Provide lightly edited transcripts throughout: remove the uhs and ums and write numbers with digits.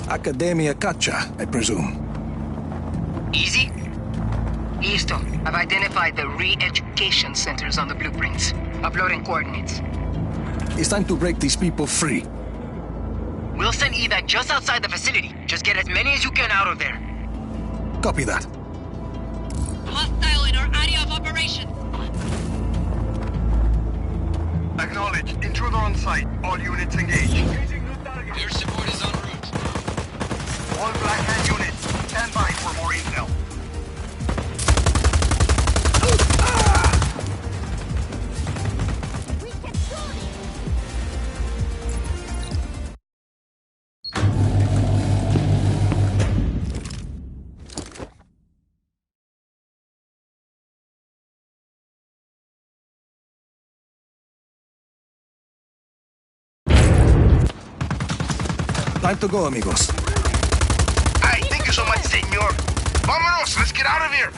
Academia Caccia, I presume. Easy? Listo. I've identified the re-education centers on the blueprints. Uploading coordinates. It's time to break these people free. We'll send evac just outside the facility. Just get as many as you can out of there. Copy that. Hostile in our area of operation. Acknowledge. Intruder on site. All units engaged. Air support is en route. All Black Hand units, stand by for more intel. Time to go, amigos. Hey, thank you so much, senor. Vámonos, let's get out of here.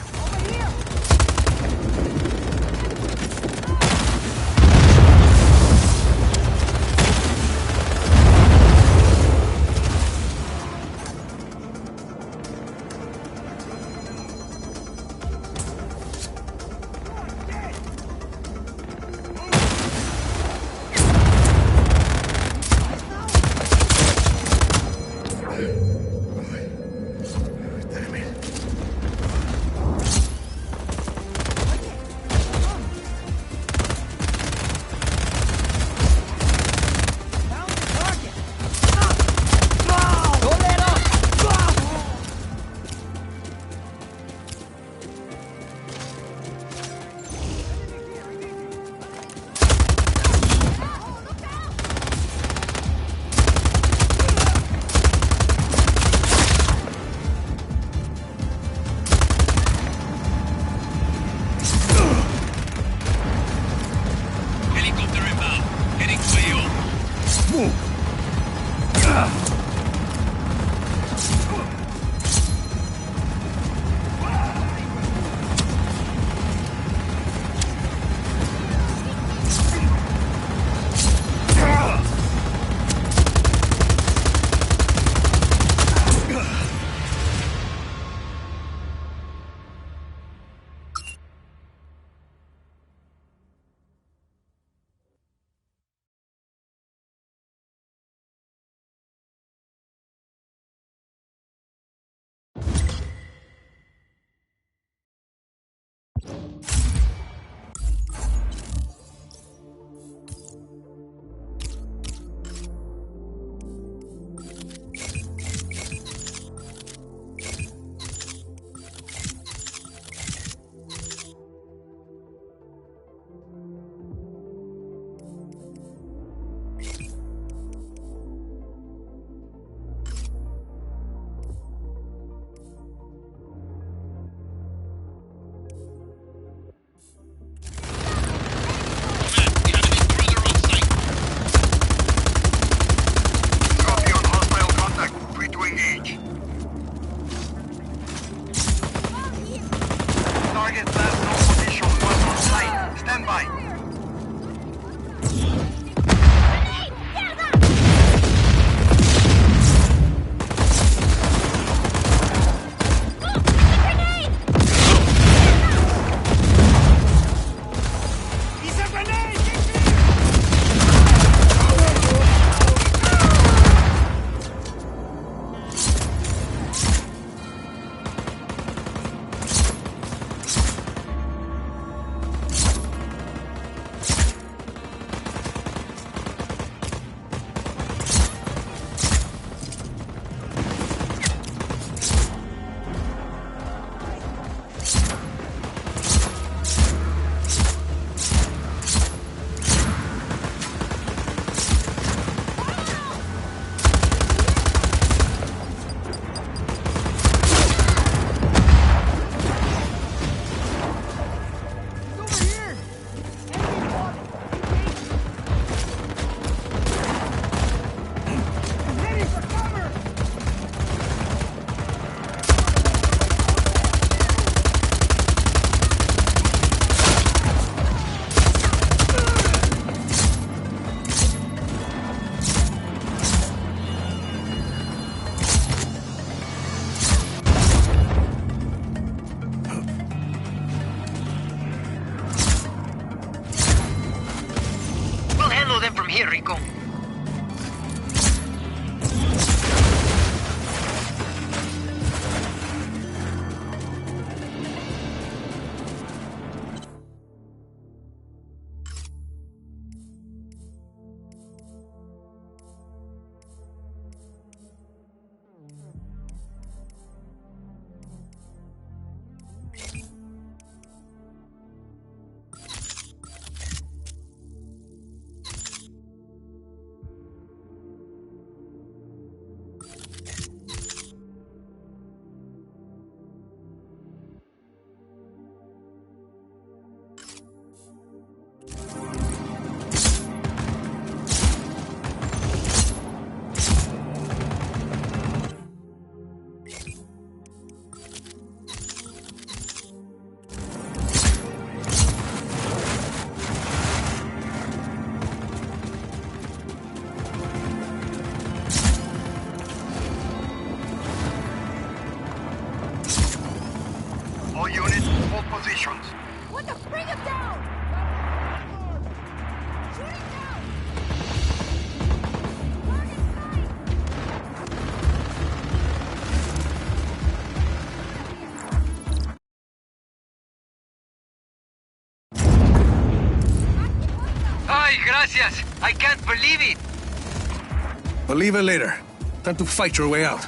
Gracias. I can't believe it. Believe it later. Time to fight your way out.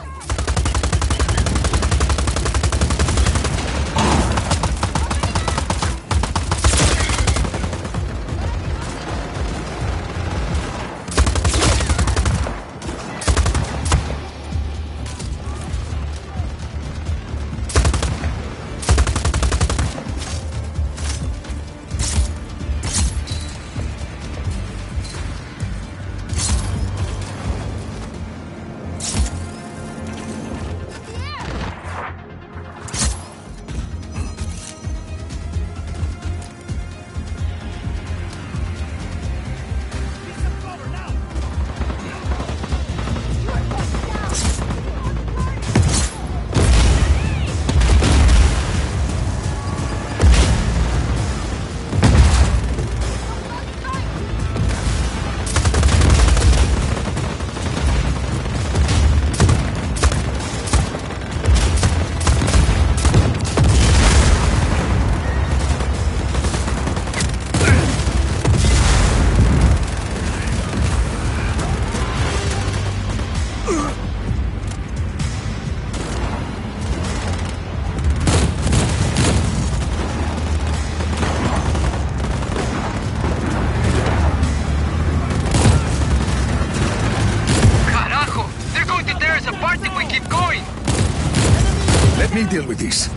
Let me deal with these.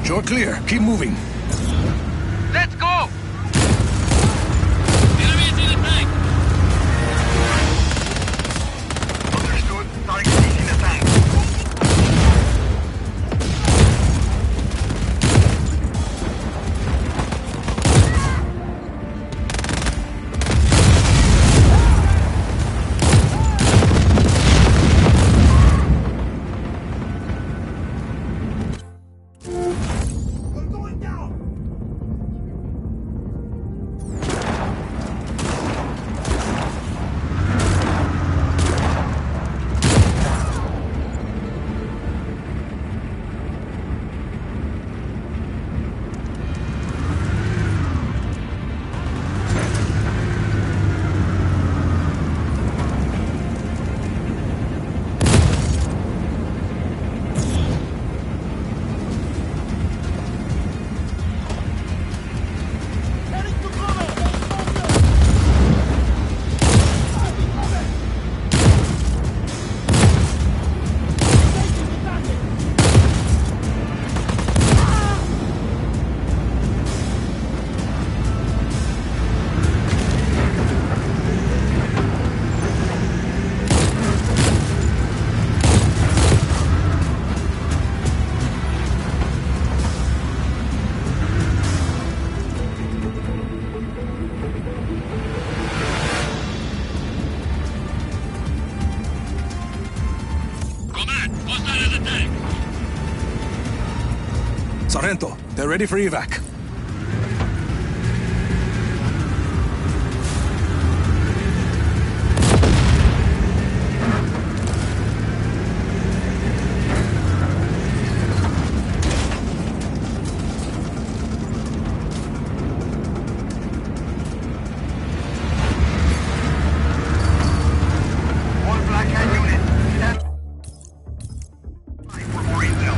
You're clear. Keep moving. Let's go! Enemy is in the tank! Understood. Target is in the tank. Sorrento, they're ready for evac. All Black Hand unit. Stand by for more intel.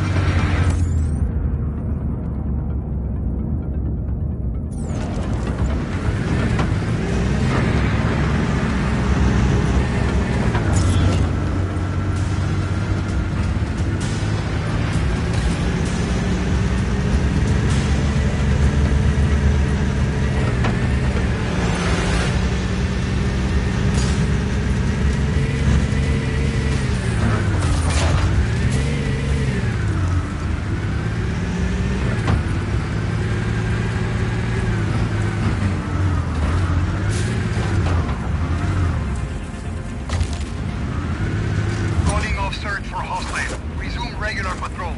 Calling off search for hostile. Resume regular patrols.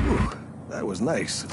Whew, that was nice.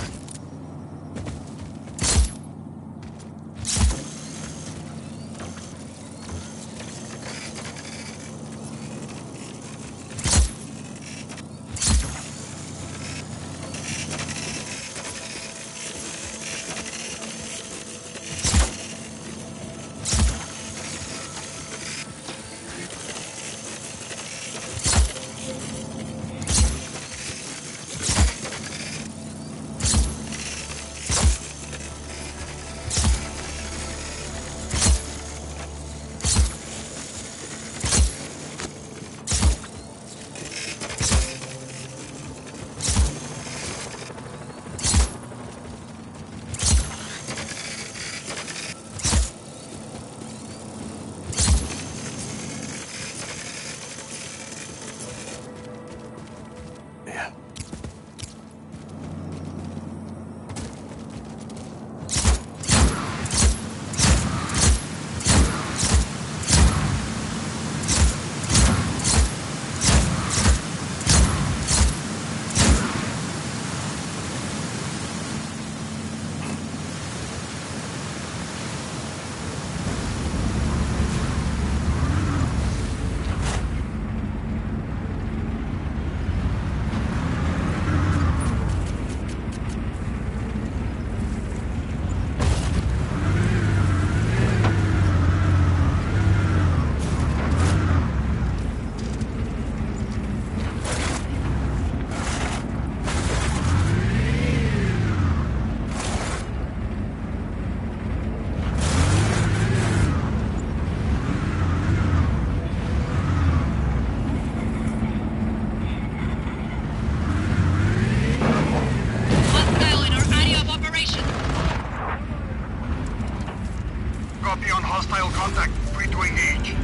to engage.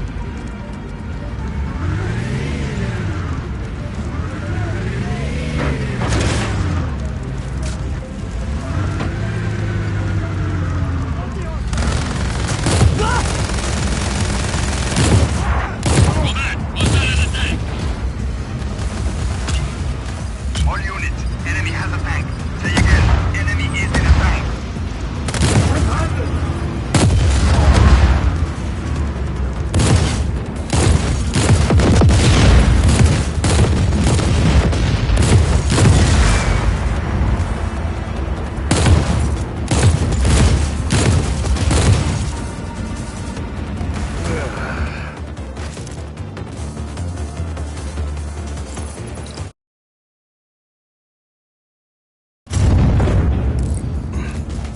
Combat, hostile at attack. All units, enemy has a tank. Say again, enemy is in a tank.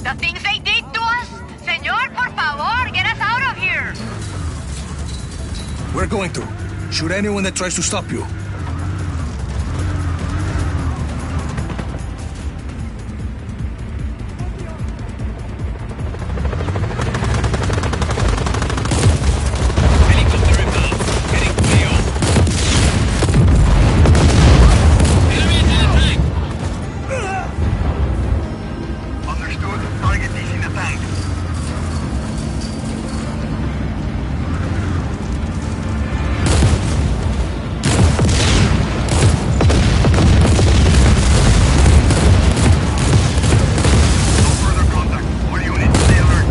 The things they did to us? Señor, por favor, get us out of here! We're going to. Shoot anyone that tries to stop you. Helicopter inbound. Getting clear. Enemy is in a tank. Understood, target is in a tank. No further contact. All units, stay alert.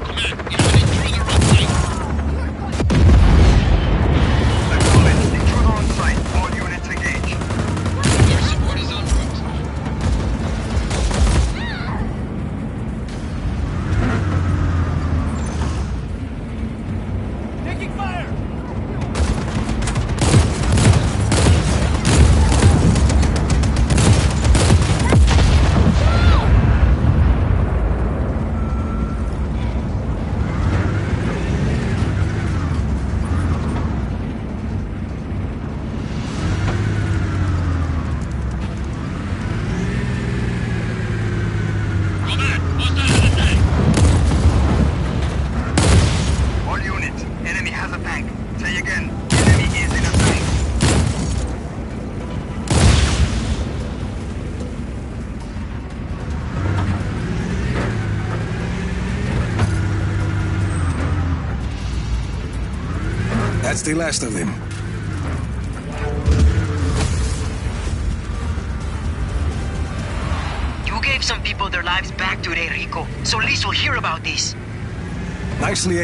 Command, enemy intruder on site. Acknowledge, intruder on site. All units engage. Air support is en route. Taking fire! Combat, hostile at attack. All units, enemy has a tank. Say again, enemy is in a tank. That's the last of them. You gave some people their lives back today, Rico. So at least we'll hear about this. Nicely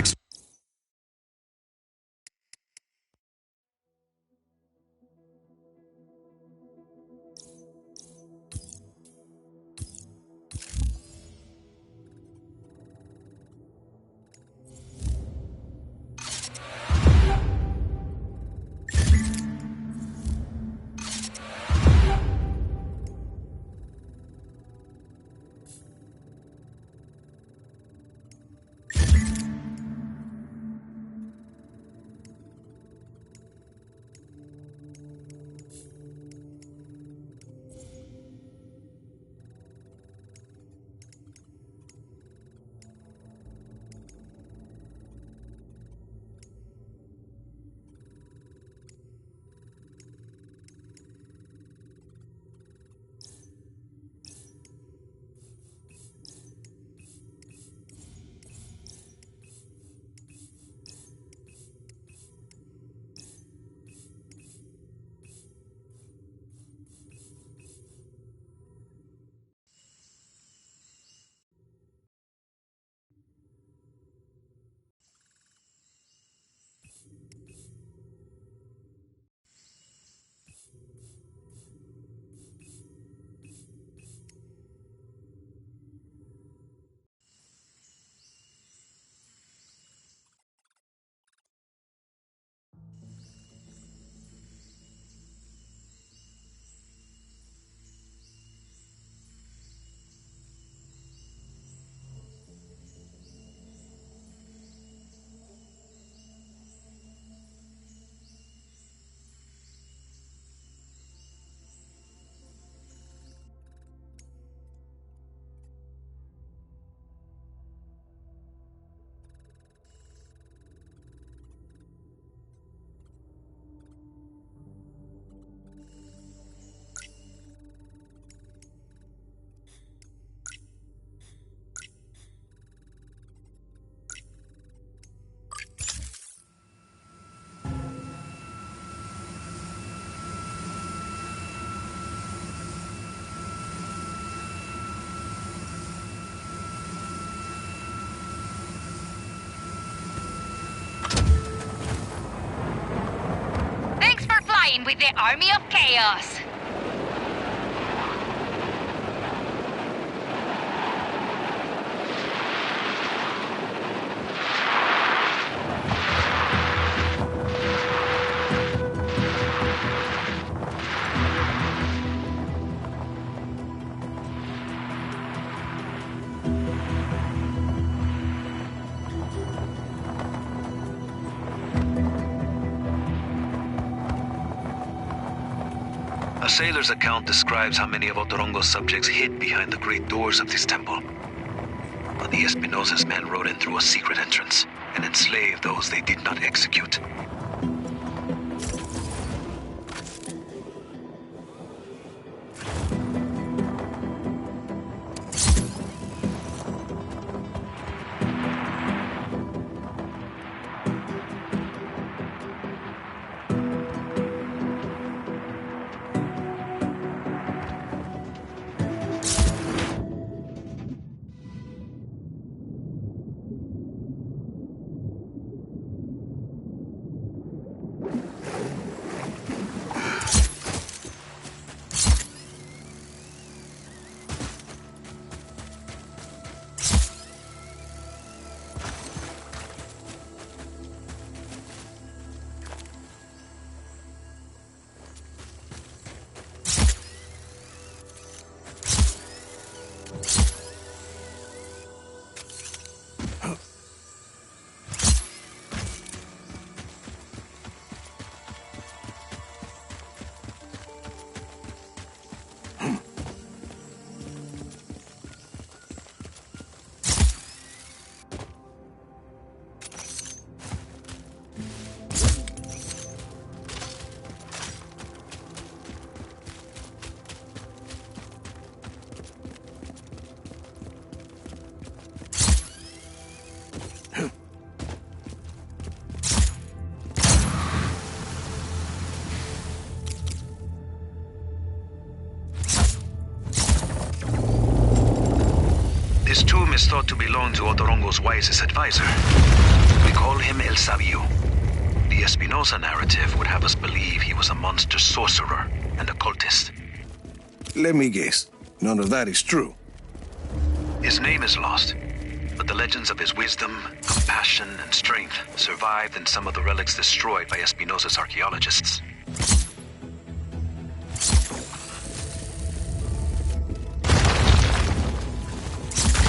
flying with the Army of Chaos. A sailor's account describes how many of Otorongo's subjects hid behind the great doors of this temple. But the Espinosa's men rode in through a secret entrance and enslaved those they did not execute. This tomb is thought to belong to Otorongo's wisest advisor. We call him El Sabio. The Espinosa narrative would have us believe he was a monster sorcerer and occultist. Let me guess. None of that is true. His name is lost, but the legends of his wisdom, compassion, and strength survived in some of the relics destroyed by Espinosa's archaeologists.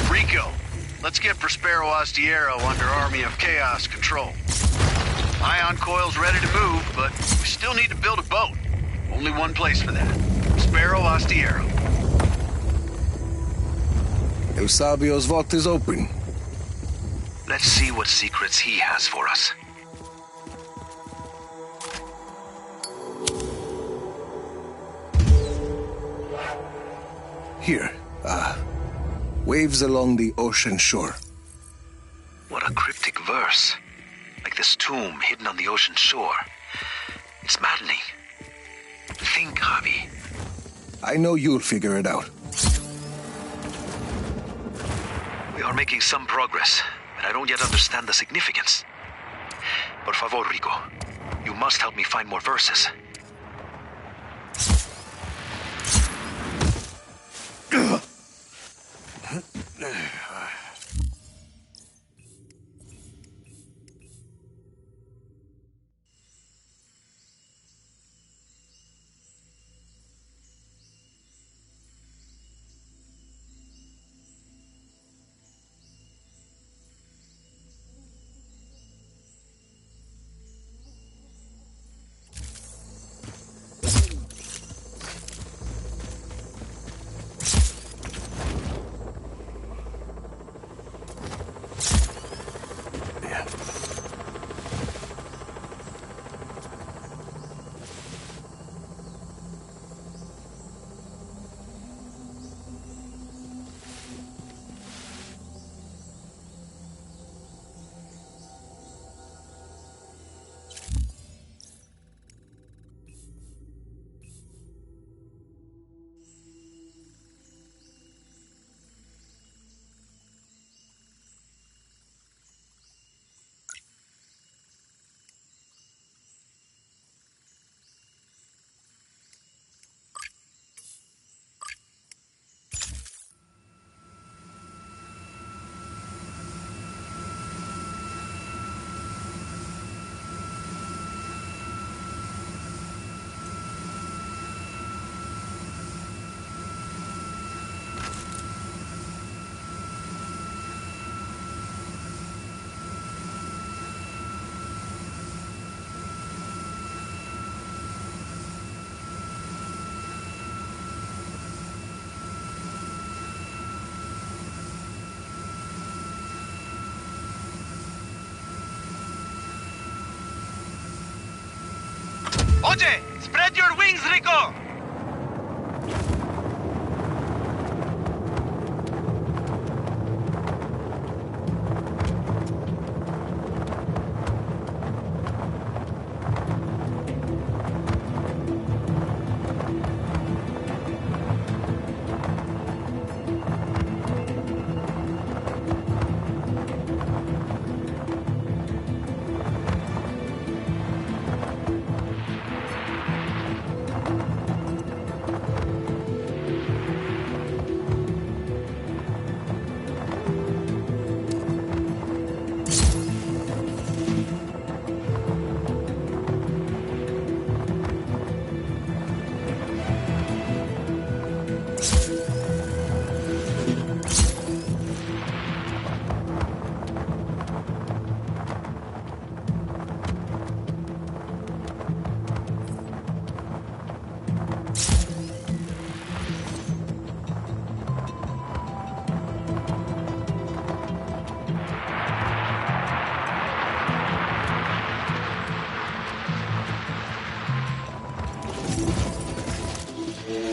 Rico, let's get Prospero Astiero under Army of Chaos control. Ion coil's ready to move, but we still need to build a boat. Only one place for that. Prospero Astiero. El Sabio's vault is open. Let's see what secrets he has for us. Here, waves along the ocean shore. What a cryptic verse. Like this tomb hidden on the ocean shore. It's maddening. Think, Javi. I know you'll figure it out. We are making some progress, but I don't yet understand the significance. Por favor, Rico. You must help me find more verses. Oye, spread your wings, Rico!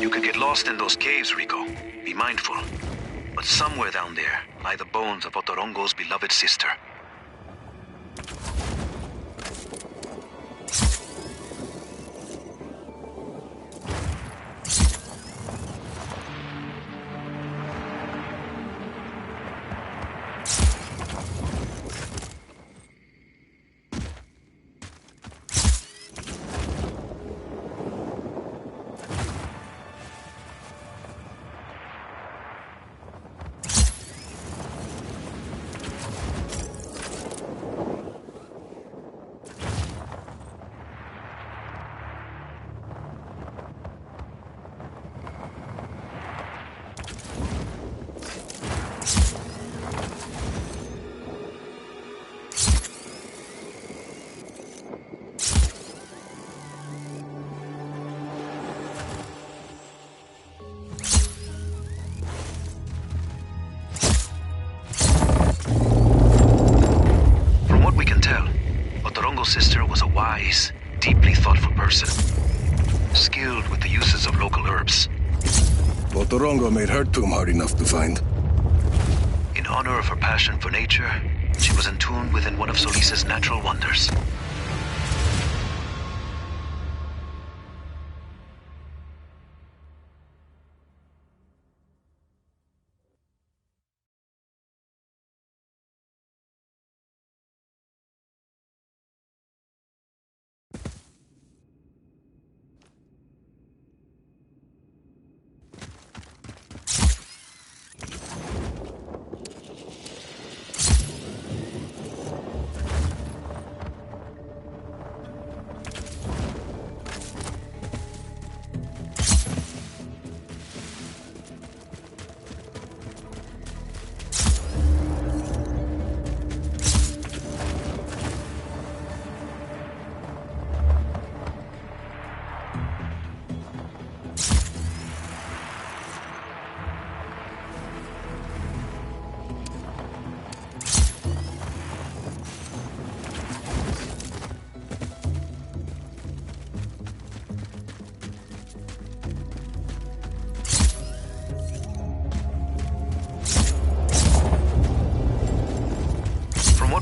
You could get lost in those caves, Rico. Be mindful. But somewhere down there lie the bones of Otorongo's beloved sister. Sister was a wise, deeply thoughtful person, skilled with the uses of local herbs. Otorongo made her tomb hard enough to find. In honor of her passion for nature, she was entombed within one of Solis's natural wonders.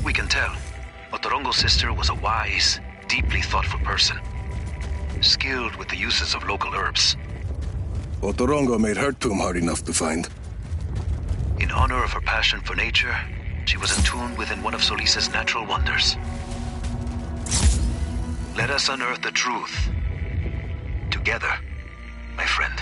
We can tell, Otorongo's sister was a wise, deeply thoughtful person, skilled with the uses of local herbs. Otorongo made her tomb hard enough to find. In honor of her passion for nature, she was entombed within one of Solis's natural wonders. Let us unearth the truth. Together, my friend.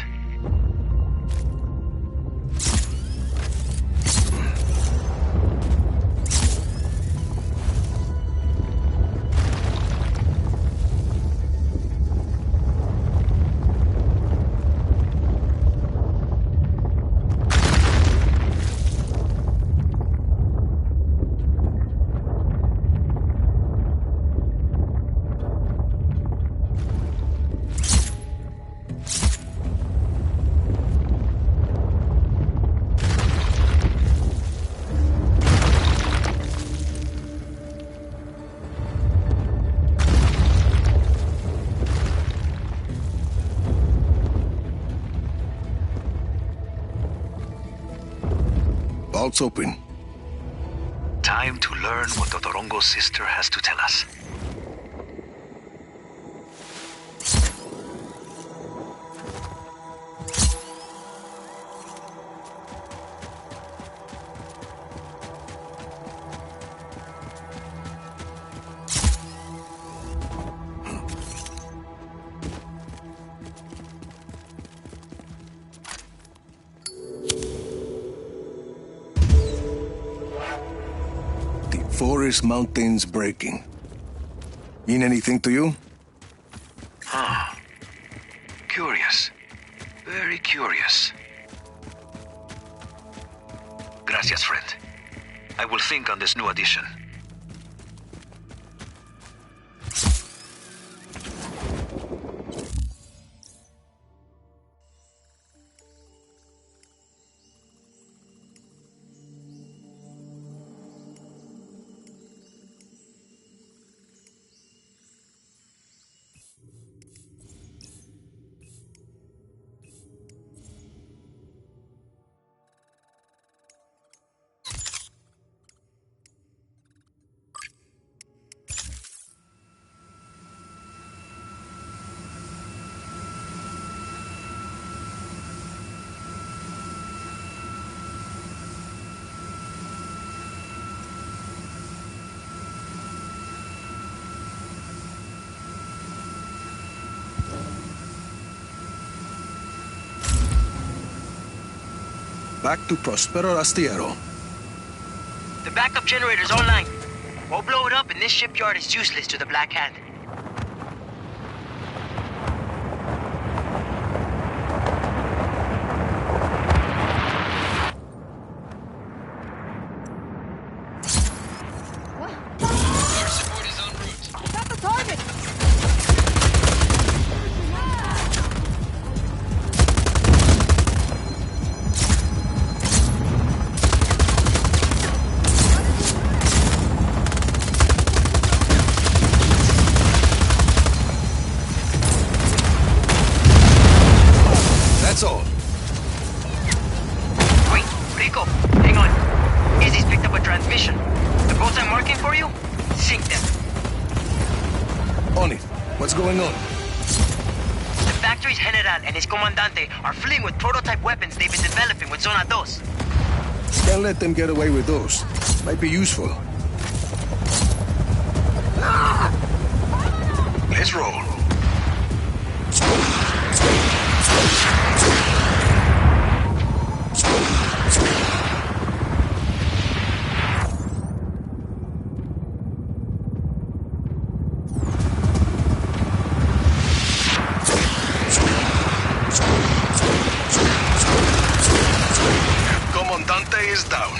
Vault's open. Time to learn what Otorongo's sister has to tell us. Forest mountains breaking. Mean anything to you? Curious. Very curious. Gracias, friend. I will think on this new addition. Back to Prospero Astillero. The backup generator's online. We'll blow it up and this shipyard is useless to the Black Hand. Our support is en route. Got the target! That's all. Wait, Rico, hang on. Izzy's picked up a transmission. The boats I'm marking for you? Sink them. On it. What's going on? The factory's general and his comandante are fleeing with prototype weapons they've been developing with Zona 2. Can't let them get away with those. Might be useful. Let's roll. Comandante is down.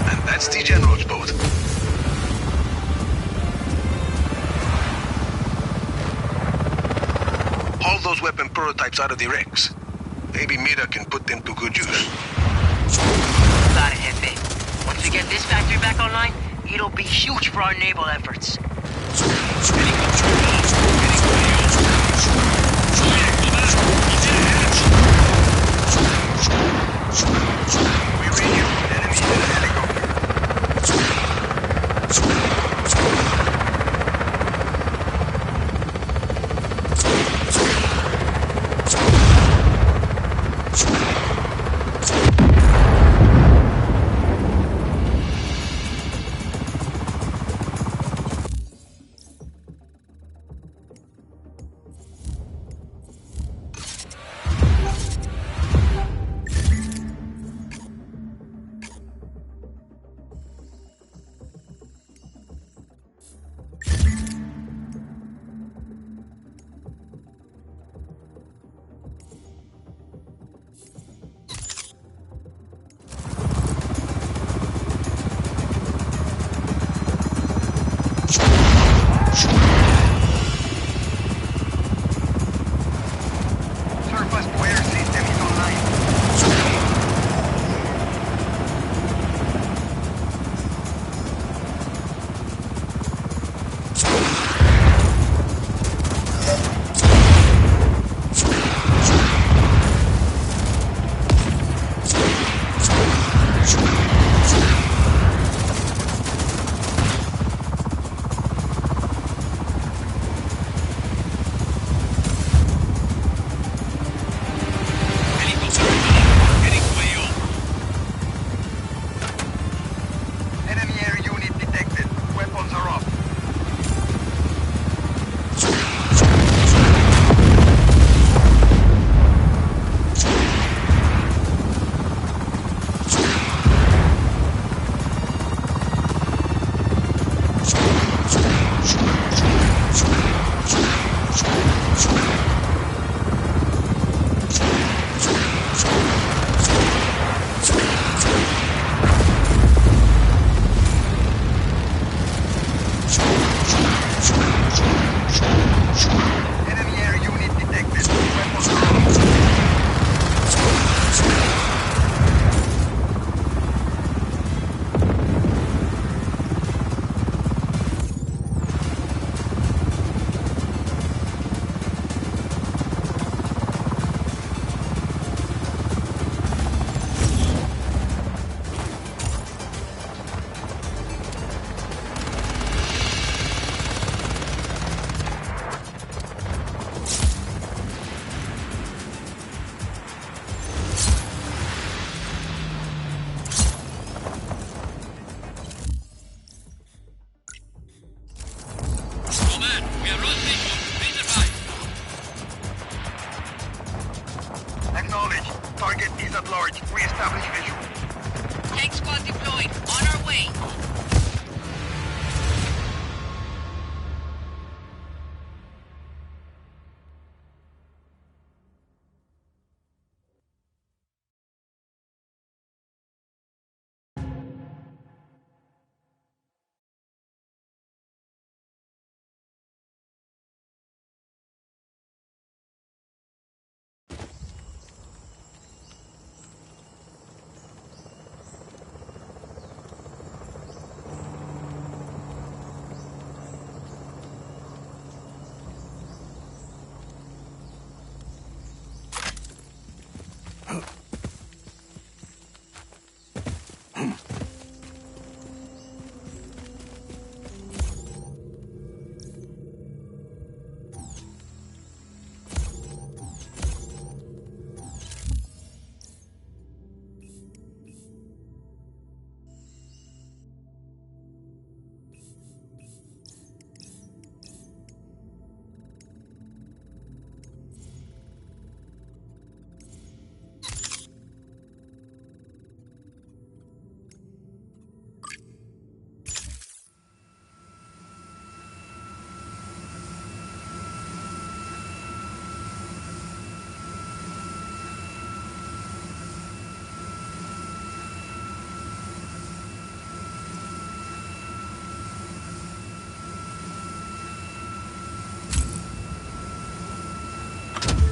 And that's the general's boat. Haul those weapon prototypes out of the wrecks. Maybe Mira can put them to good use. Got it, Jefe. Once we get this factory back online, it'll be huge for our naval efforts. We read you. Enemy in a helicopter. Target is at large. Re-establish visual. Tank squad deployed. On our way.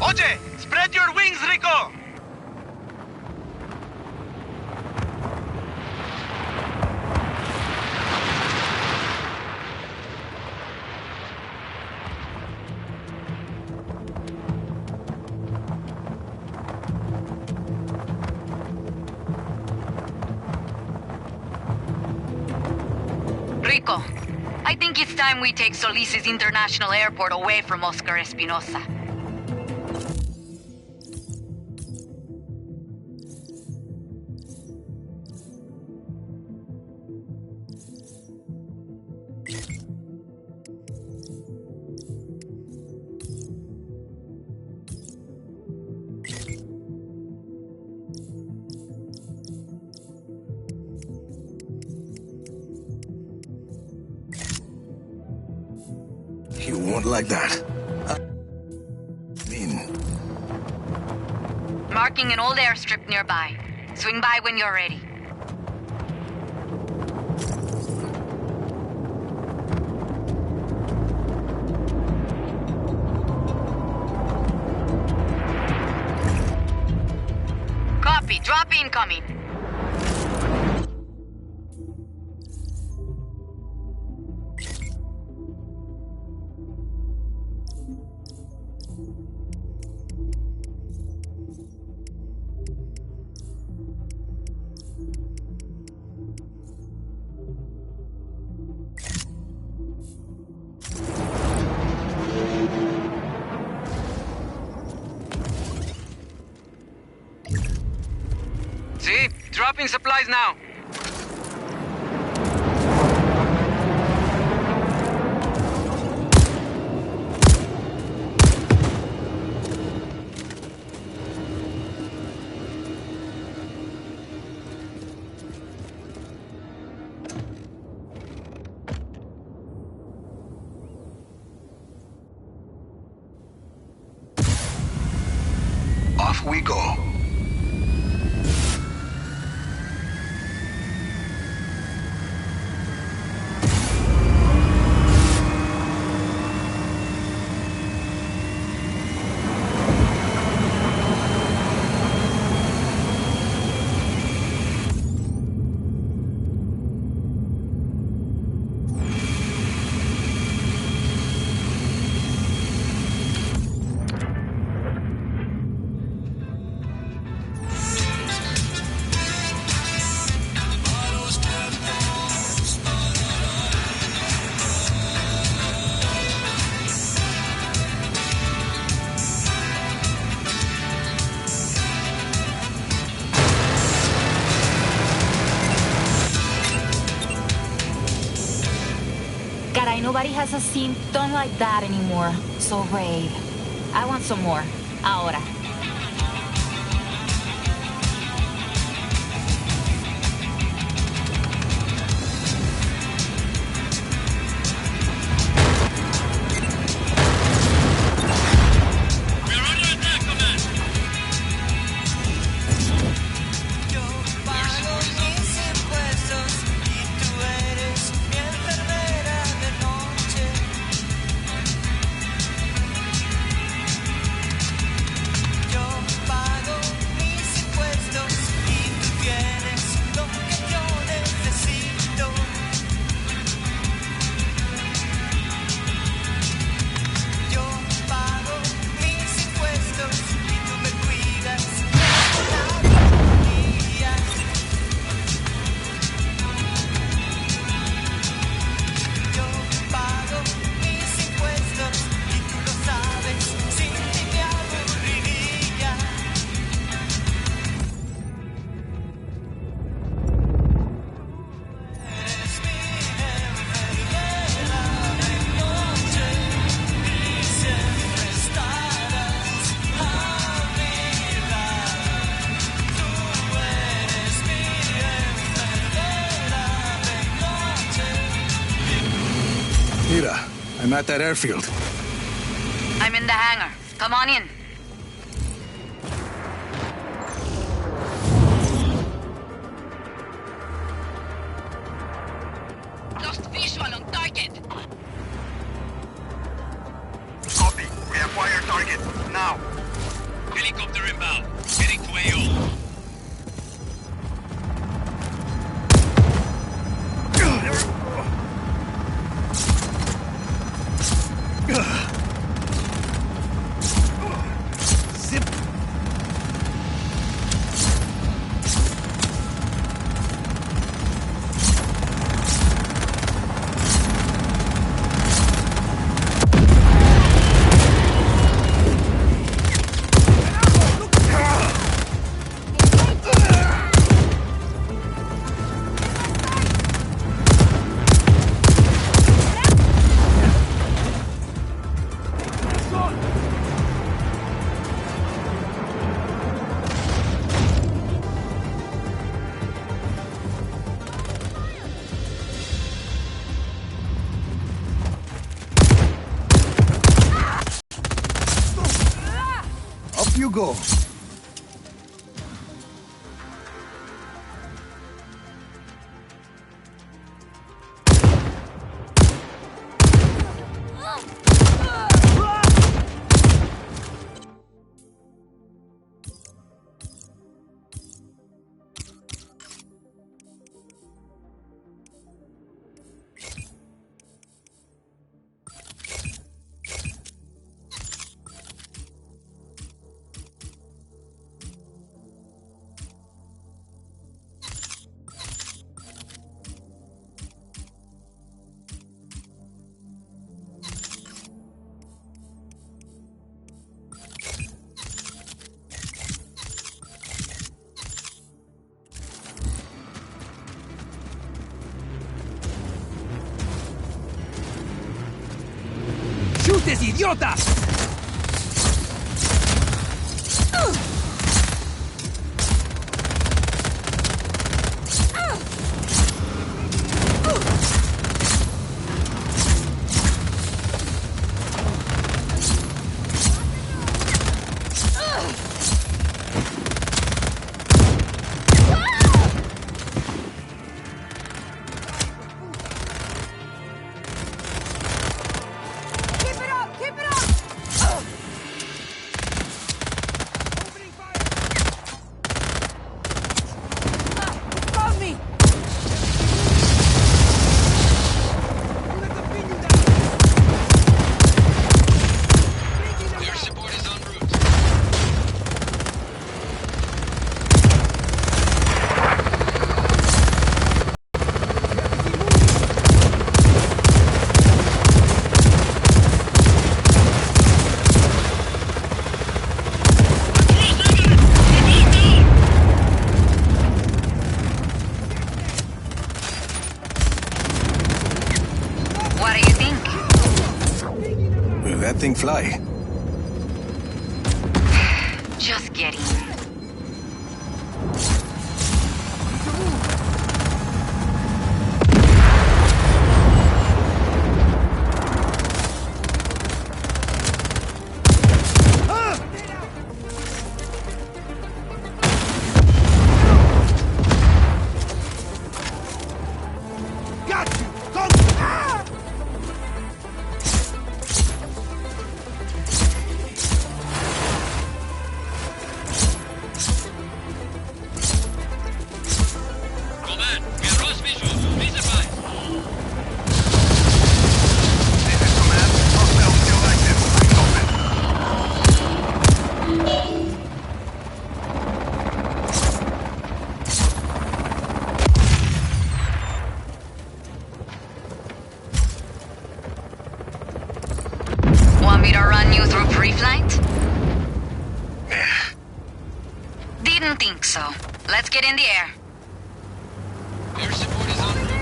Oye, spread your wings, Rico! Rico, I think it's time we take Solis's International Airport away from Oscar Espinosa. You won't like that. Marking an old airstrip nearby. Swing by when you're ready. Copy. Drop incoming. See? Dropping supplies now. Off we go. Caray, nobody has a scene done like that anymore. So brave. I want some more. Ahora. I'm at that airfield. I'm in the hangar. Come on in. Lost visual on target. Copy. We acquire target. Now. Helicopter inbound. Heading to AO. Up you go. ¡Chutes, idiotas! That thing fly. Just getting. Want me to run you through pre-flight? Didn't think so. Let's get in the air. Air support is en route.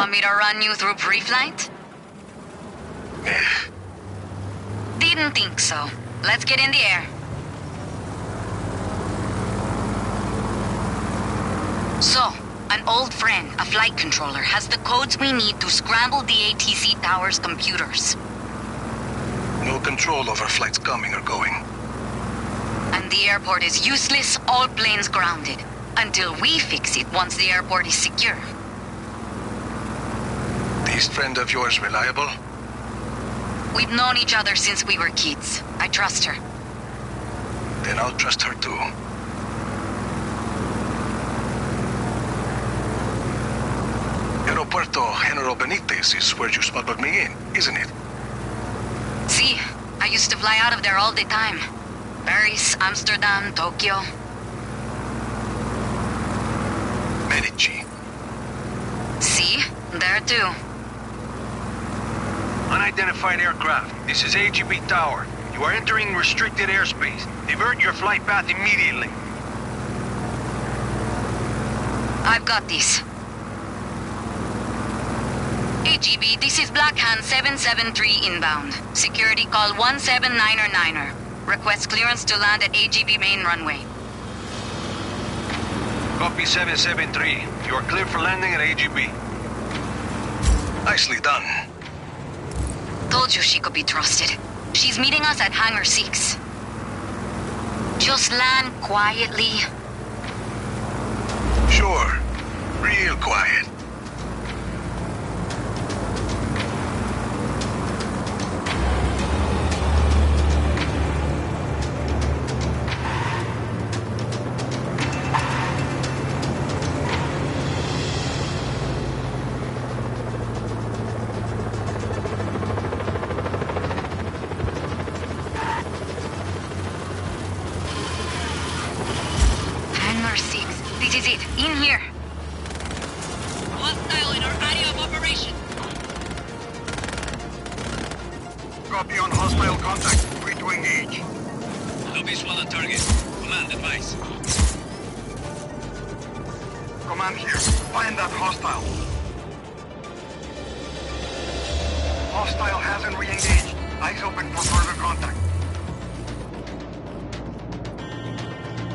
Want me to run you through pre-flight? Didn't think so. Let's get in the air. So, an old friend, a flight controller, has the codes we need to scramble the ATC tower's computers. No control over flights coming or going. And the airport is useless, all planes grounded. Until we fix it once the airport is secure. This friend of yours reliable? We've known each other since we were kids. I trust her. Then I'll trust her too. Aeropuerto General Benitez is where you smuggled me in, isn't it? See, I used to fly out of there all the time. Paris, Amsterdam, Tokyo. Medici. See? There too. Unidentified aircraft. This is AGB Tower. You are entering restricted airspace. Divert your flight path immediately. I've got this. AGB, this is Black Hand 773 inbound. Security call 179er. Request clearance to land at AGB main runway. Copy 773. You are clear for landing at AGB. Nicely done. Told you she could be trusted. She's meeting us at Hangar 6. Just land quietly. Sure. Real quiet. Hangar 6. This is it. In here. Hostile in our area of operation. Copy on hostile contact. Free to engage. No visual on target. Command advice. Command here. Find that hostile. Hostile hasn't re-engaged. Eyes open for further contact.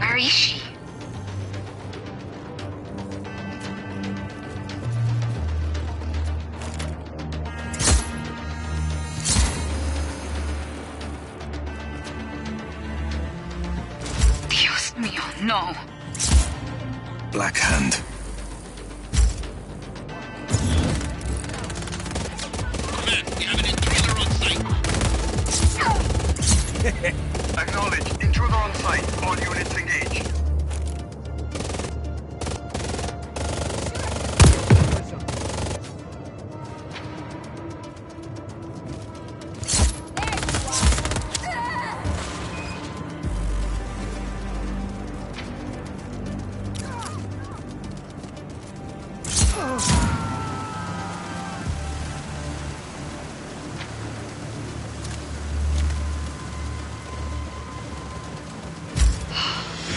Where is she? Dios mío, no. Black Hand. Command, we have an intruder on site. Acknowledge. Intruder on site. All units engage.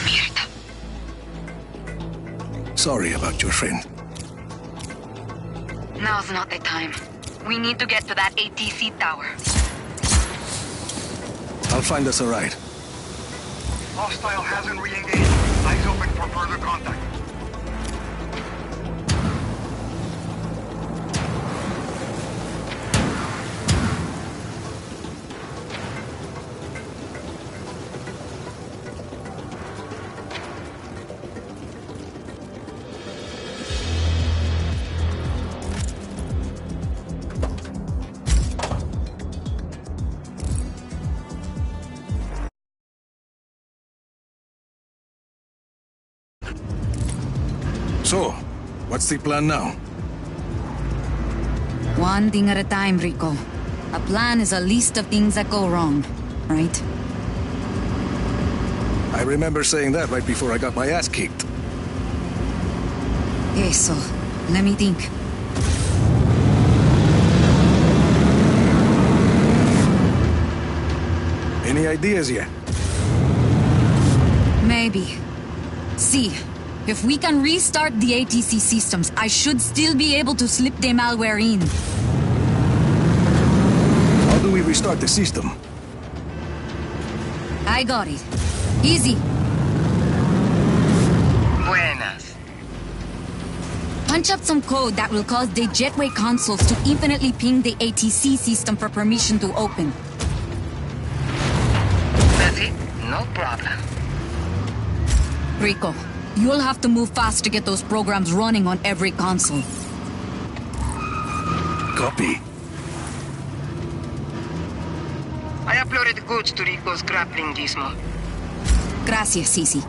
Mierda. Sorry about your friend. Now's not the time. We need to get to that ATC tower. I'll find us a ride. Hostile hasn't re-engaged. Eyes open for further contact. So, what's the plan now? One thing at a time, Rico. A plan is a list of things that go wrong, right? I remember saying that right before I got my ass kicked. Eso. Let me think. Any ideas yet? Maybe. See, If we can restart the ATC systems, I should still be able to slip the malware in. How do we restart the system? I got it. Easy. Buenas. Punch up some code that will cause the jetway consoles to infinitely ping the ATC system for permission to open. That's it? No problem. Rico, you'll have to move fast to get those programs running on every console. Copy. I uploaded goods to Rico's grappling gizmo. Gracias, Sisi.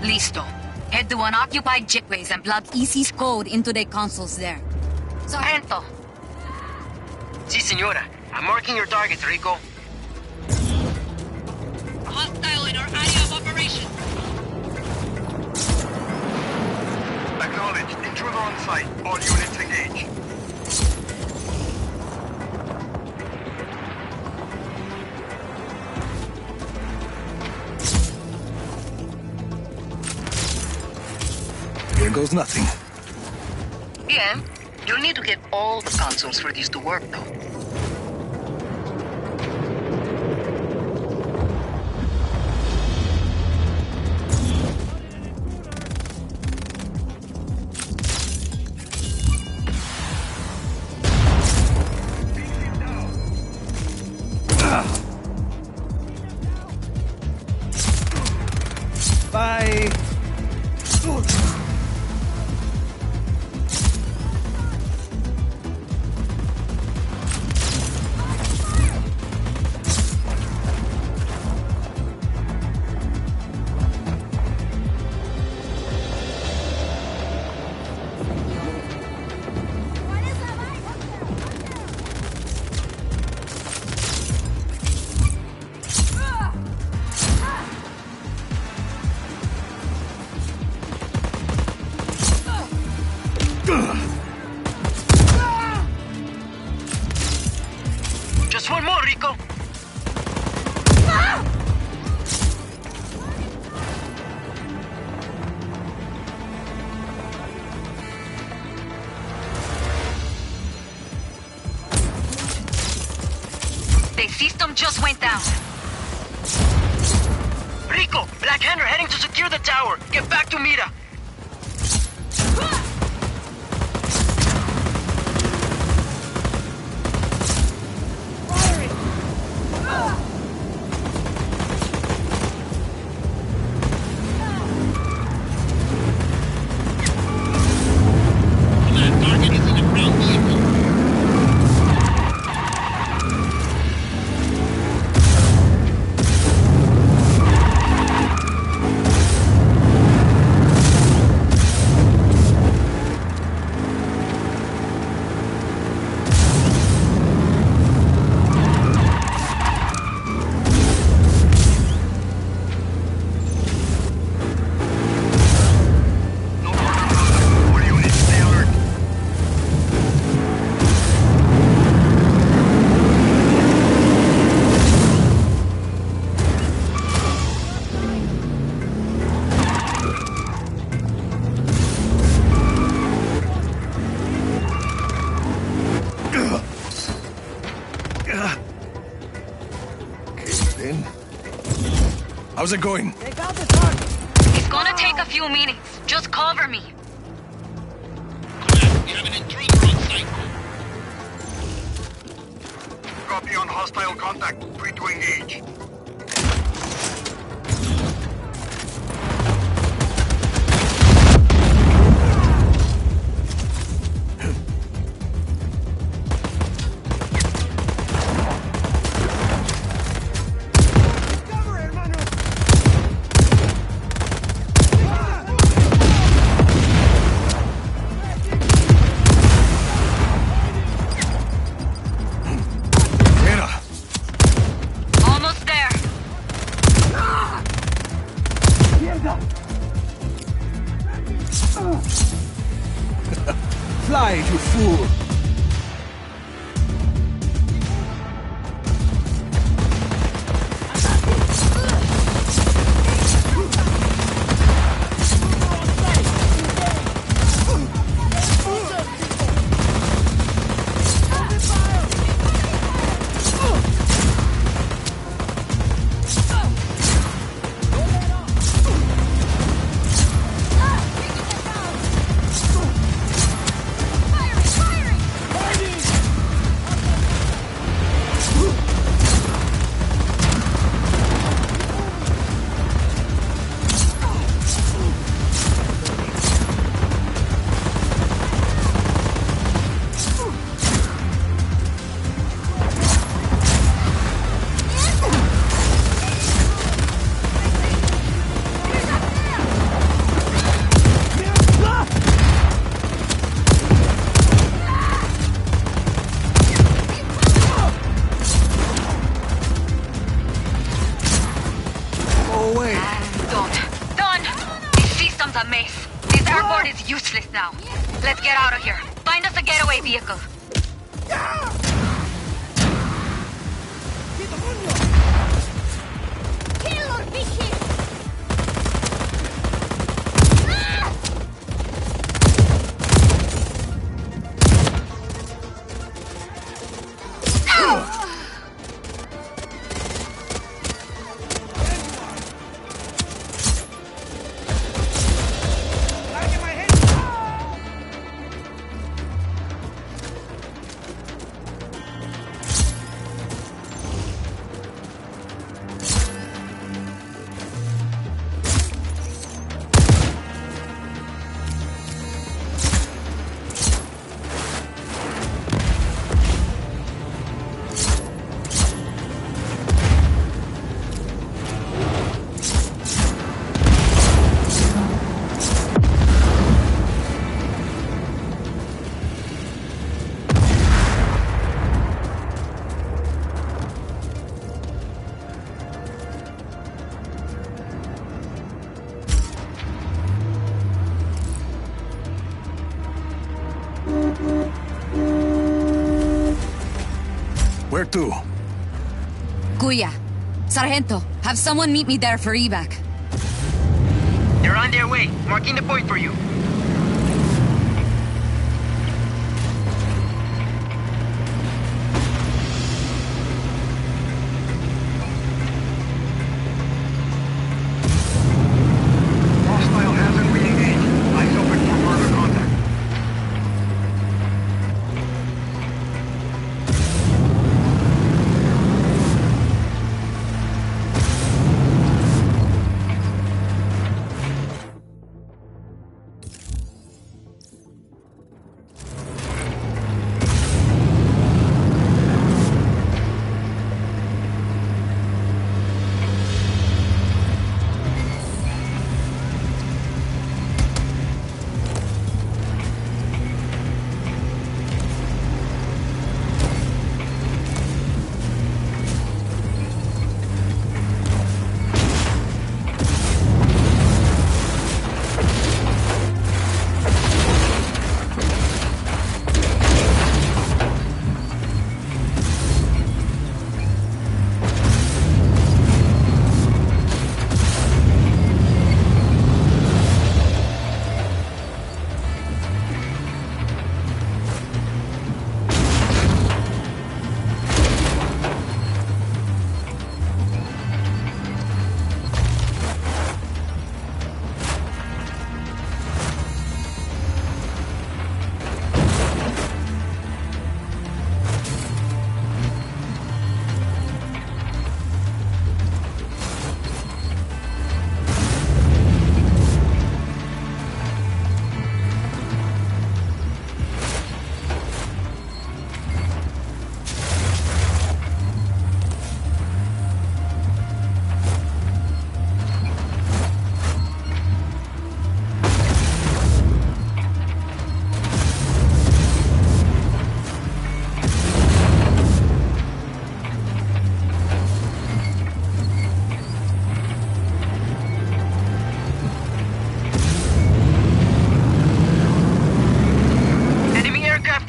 Listo. Head to unoccupied jetways and plug EC's code into the consoles there. Sargento. Si, senora. I'm marking your target, Rico. Hostile in our area of operation. Acknowledged. Intruder on site. All units engage. Here goes nothing. Bien. You'll need to get all the consoles for this to work, though. Bye. Just one more, Rico. The system just went down. Rico, Black Hander heading to secure the tower. Get back to Mira. That target is in the ground vehicle. No further contact. All units stay alert. Then. How's it going? It's gonna take a few minutes. Just cover me. Command, we have an intruder on site. Copy on hostile contact. Free to engage. Mira, Almost there. vehicle. Where to? Kuya. Sargento, have someone meet me there for evac. They're on their way. Marking the point for you. Hostile hasn't re-engaged. Eyes open for further contact.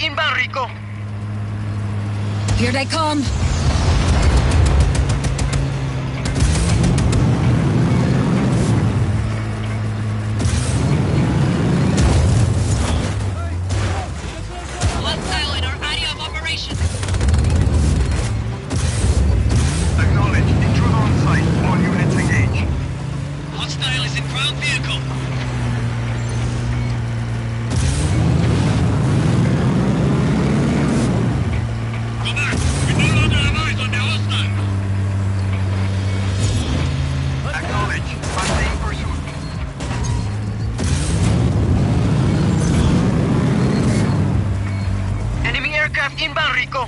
Inbound, Rico. Here they come. Hostile in our area of operation. Acknowledge. Intruder on site. All units engage. Hostile is in ground vehicle. Go back. We no longer have eyes on the hostile. Acknowledge. Maintain pursuit. Enemy aircraft inbound, Rico.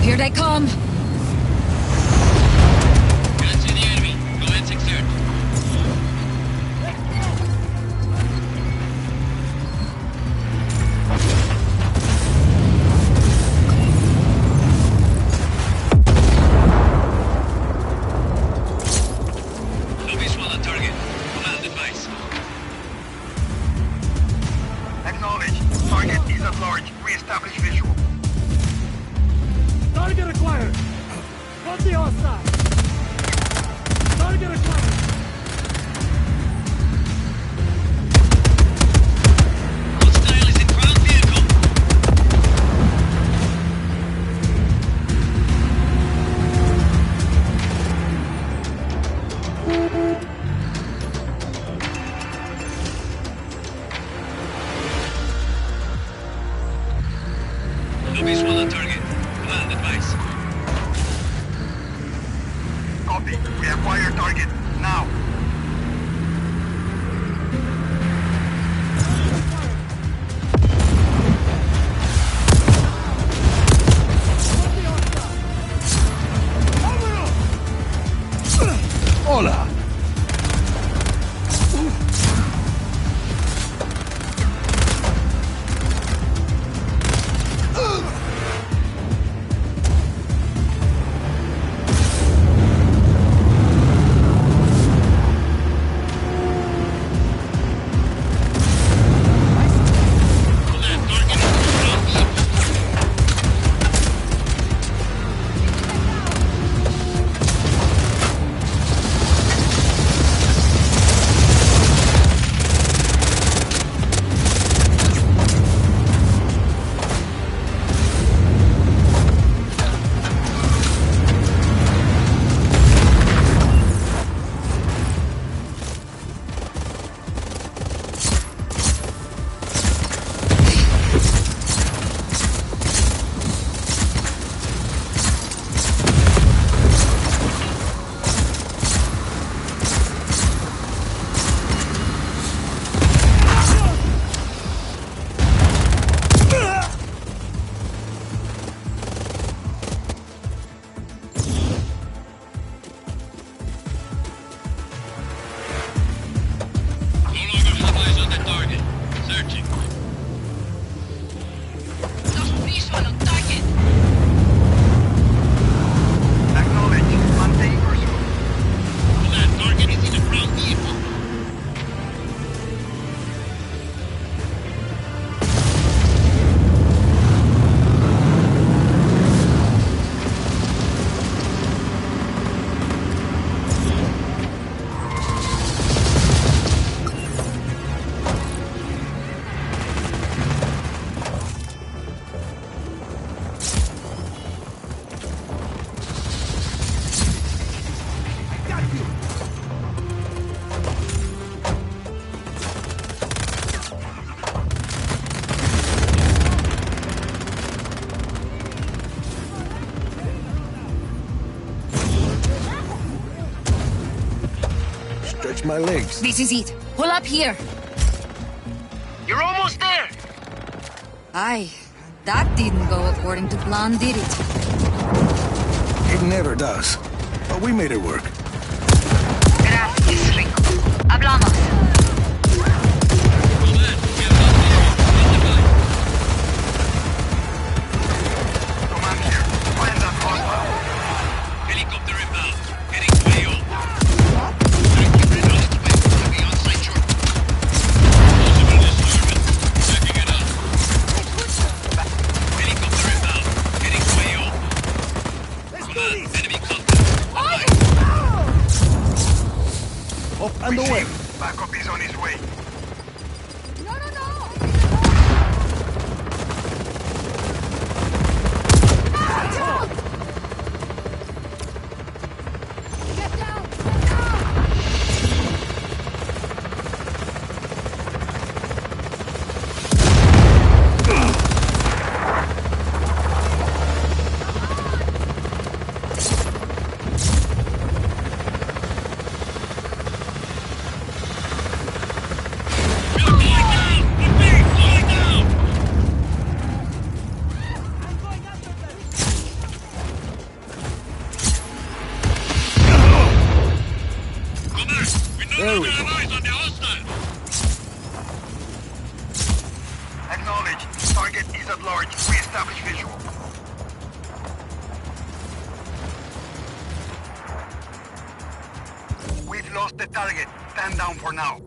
Here they come. Can't see the enemy. Go ahead, exert. No visual on target. Command advice. Acknowledge. Target is at Reestablish visual. Target acquired! On the outside! Target acquired! Hostile is in ground vehicle. No visual on target. Land advice. Copy. We acquire target. Now. Hola. Stretch my legs. This is it. Pull up here. You're almost there! Aye, that didn't go according to plan, did it? It never does. But we made it work. Gracias, Rico. Hablamos. Command here. Find that hostile. Helicopter inbound. Heading to AO. Keep it on its way. We'll be on site shortly. Possible disturbance. Checking it out. Helicopter inbound. Heading to AO. Command, enemy contact. Up and away. Backup is on his way. There we go. Acknowledge. Target is at large. Reestablish visual. We've lost the target. Stand down for now.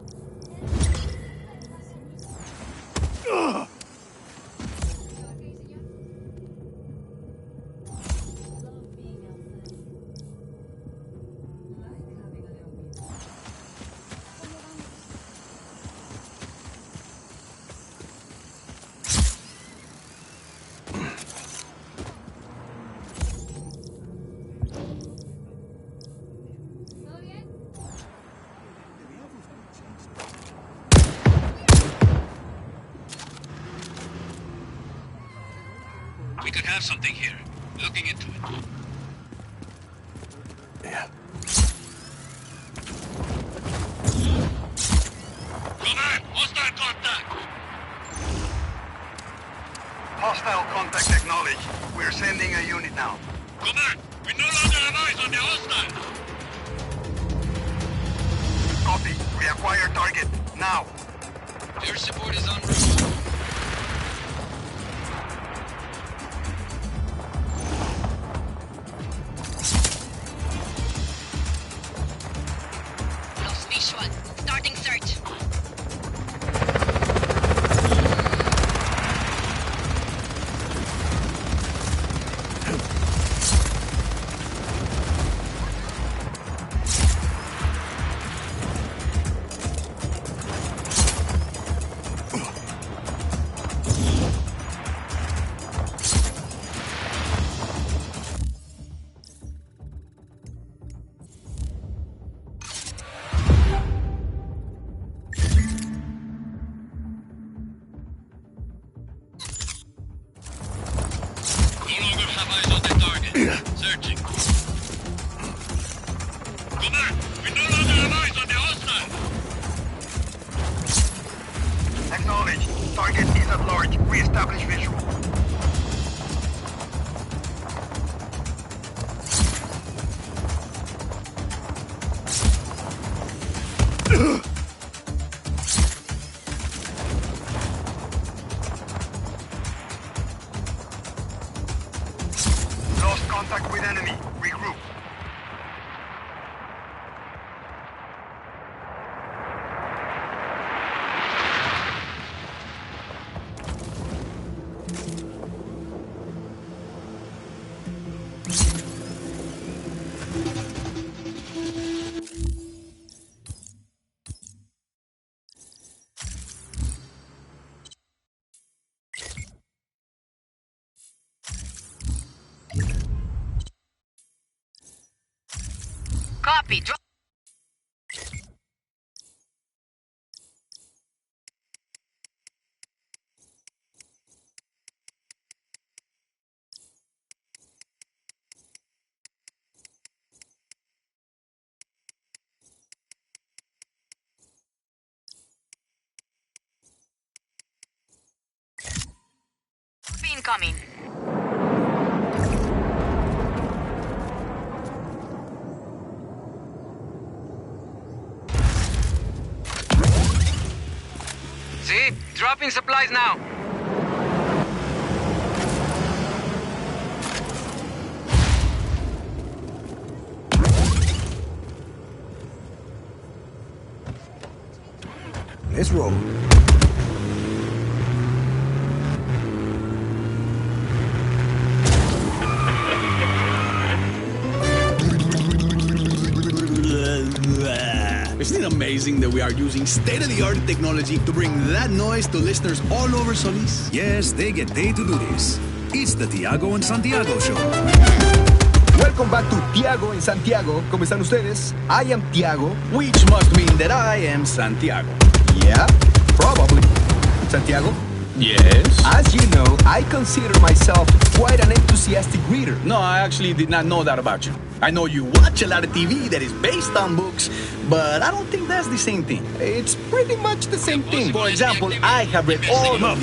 We could have something here. Looking into it. Yeah. Command! Hostile contact! Hostile contact acknowledged. We're sending a unit now. Command! We no longer have eyes on the hostile! Copy. Reacquire target. Now. Air support is en route. Lost visual. Starting search. No longer have eyes on the target. Searching. Command! We no longer have eyes on the hostile! Acknowledged. Target is at large. Re-establish visual. Lost contact with enemy. Regroup. Copy. Drop. Incoming. See? Dropping supplies now. Let's roll. Isn't it amazing that we are using state-of-the-art technology to bring that noise to listeners all over Solis? Yes, they get paid to do this. It's the Tiago and Santiago Show. Welcome back to Tiago en Santiago. ¿Cómo están ustedes? I am Tiago. Which must mean that I am Santiago. Yeah, probably. Santiago? Yes? As you know, I consider myself quite an enthusiastic reader. No, I actually did not know that about you. I know you watch a lot of TV that is based on books, but I don't think that's the same thing. It's pretty much the same thing. For example, I have read all of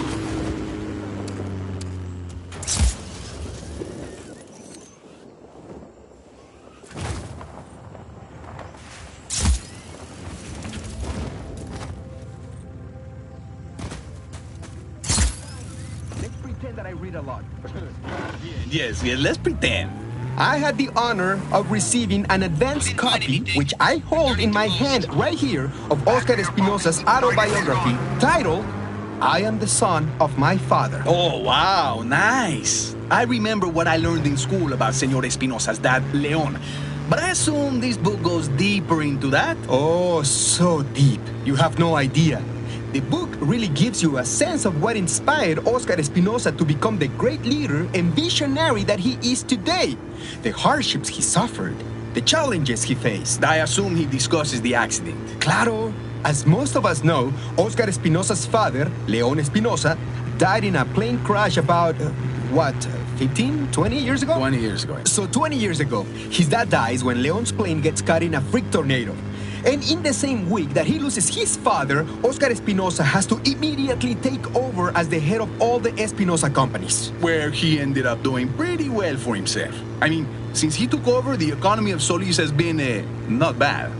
Let's pretend that I read a lot. Yes, let's pretend. I had the honor of receiving an advanced copy, which I hold in my hand right here, of Oscar Espinosa's autobiography titled, I Am the Son of My Father. Oh, wow, nice. I remember what I learned in school about Senor Espinosa's dad, Leon. But I assume this book goes deeper into that? Oh, so deep. You have no idea. The book really gives you a sense of what inspired Oscar Espinosa to become the great leader and visionary that he is today. The hardships he suffered, the challenges he faced. I assume he discusses the accident. Claro. As most of us know, Oscar Espinosa's father, Leon Espinosa, died in a plane crash about, 15, 20 years ago? 20 years ago. So 20 years ago, his dad dies when Leon's plane gets caught in a freak tornado. And in the same week that he loses his father, Oscar Espinosa has to immediately take over as the head of all the Espinosa companies. Where he ended up doing pretty well for himself. I mean, since he took over, the economy of Solis has been, not bad.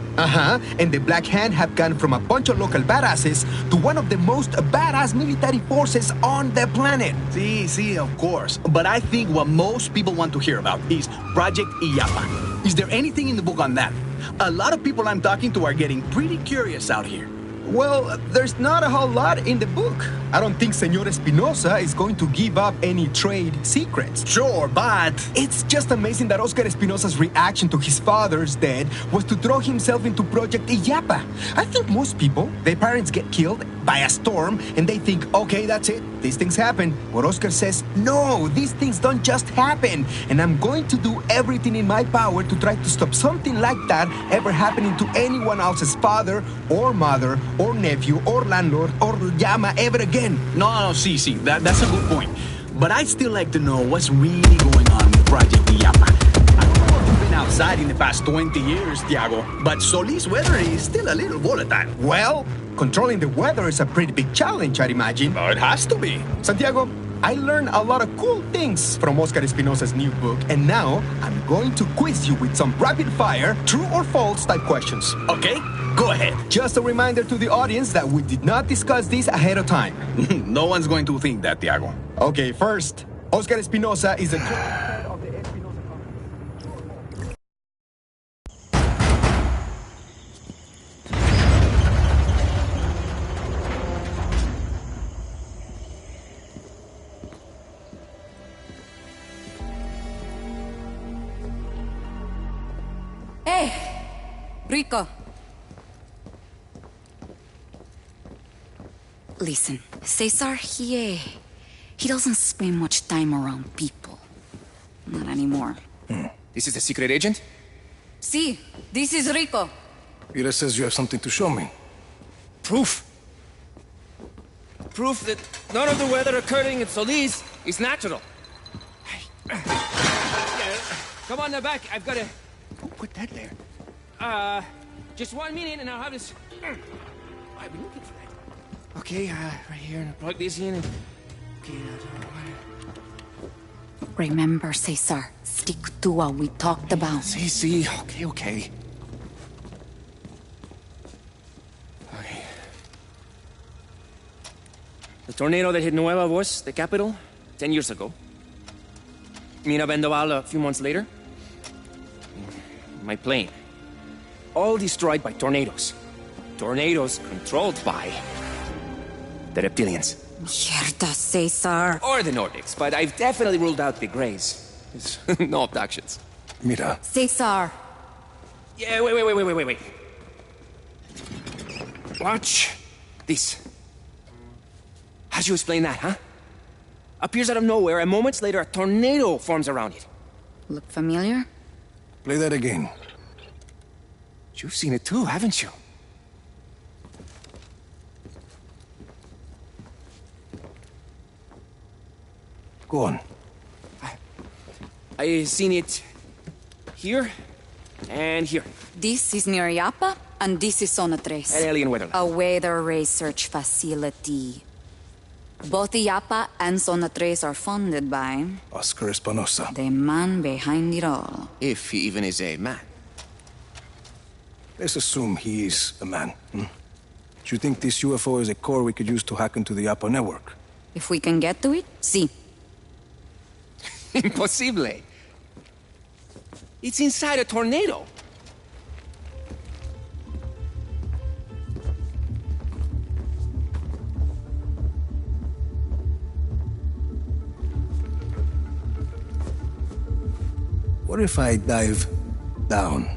And the Black Hand have gone from a bunch of local badasses to one of the most badass military forces on the planet. See, of course. But I think what most people want to hear about is Project Illapa. Is there anything in the book on that? A lot of people I'm talking to are getting pretty curious out here. Well, there's not a whole lot in the book. I don't think Senor Espinosa is going to give up any trade secrets. Sure, but it's just amazing that Oscar Espinosa's reaction to his father's death was to throw himself into Project Illapa. I think most people, their parents get killed by a storm and they think, okay, that's it, these things happen. But Oscar says, no, these things don't just happen. And I'm going to do everything in my power to try to stop something like that ever happening to anyone else's father or mother or nephew or landlord or llama ever again. No, see, that's a good point. But I'd still like to know what's really going on with Project Illapa. I don't know if you've been outside in the past 20 years, Tiago, but Solis weather is still a little volatile. Well, controlling the weather is a pretty big challenge, I'd imagine. Oh, it has to be. Santiago, I learned a lot of cool things from Oscar Espinosa's new book, and now I'm going to quiz you with some rapid-fire, true or false type questions. Okay, go ahead. Just a reminder to the audience that we did not discuss this ahead of time. No one's going to think that, Tiago. Okay, first, Oscar Espinosa is the head of the Espinosa company. Hey, Rico. Listen, Cesar, he doesn't spend much time around people. Not anymore. This is the secret agent? See, this is Rico. Ira says you have something to show me. Proof? Proof that none of the weather occurring in Solis is natural. Yeah, come on now back, I've got to... Who put that there? Just 1 minute and I'll have this... I've been looking for it. Okay, right here, and I'll plug this in and... Okay, Remember, Cesar, stick to what we talked about. See, okay. The tornado that hit Nueva Voz, the capital, 10 years ago. Mina Vendaval a few months later. My plane. All destroyed by tornadoes. Tornadoes controlled by... the reptilians. Mierda, Cesar. Or the Nordics, but I've definitely ruled out the Greys. No abductions. Mira. Cesar. Yeah, wait. Watch this. How'd you explain that, huh? Appears out of nowhere, and moments later, a tornado forms around it. Look familiar? Play that again. You've seen it too, haven't you? Go on. I've seen it here and here. This is near Yapa, and this is Zona 3. An alien weather lab. A weather research facility. Both Yapa and Zona 3 are funded by... Oscar Espinosa. the man behind it all. If he even is a man. Let's assume he is a man. Do you think this UFO is a core we could use to hack into the Apple network? If we can get to it, sí. Impossible. It's inside a tornado. What if I dive down?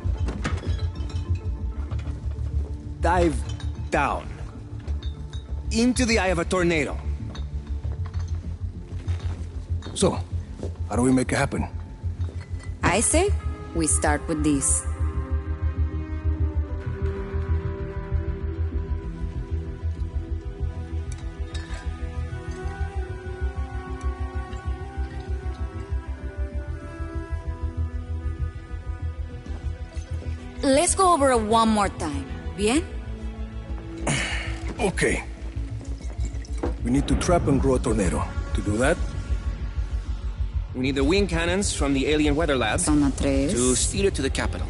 Dive down. Into the eye of a tornado. So, how do we make it happen? I say, we start with this. Let's go over it one more time. Bien? Okay. We need to trap and grow a tornado. To do that, We need the wing cannons from the alien weather lab Zona 3. to steer it to the capital.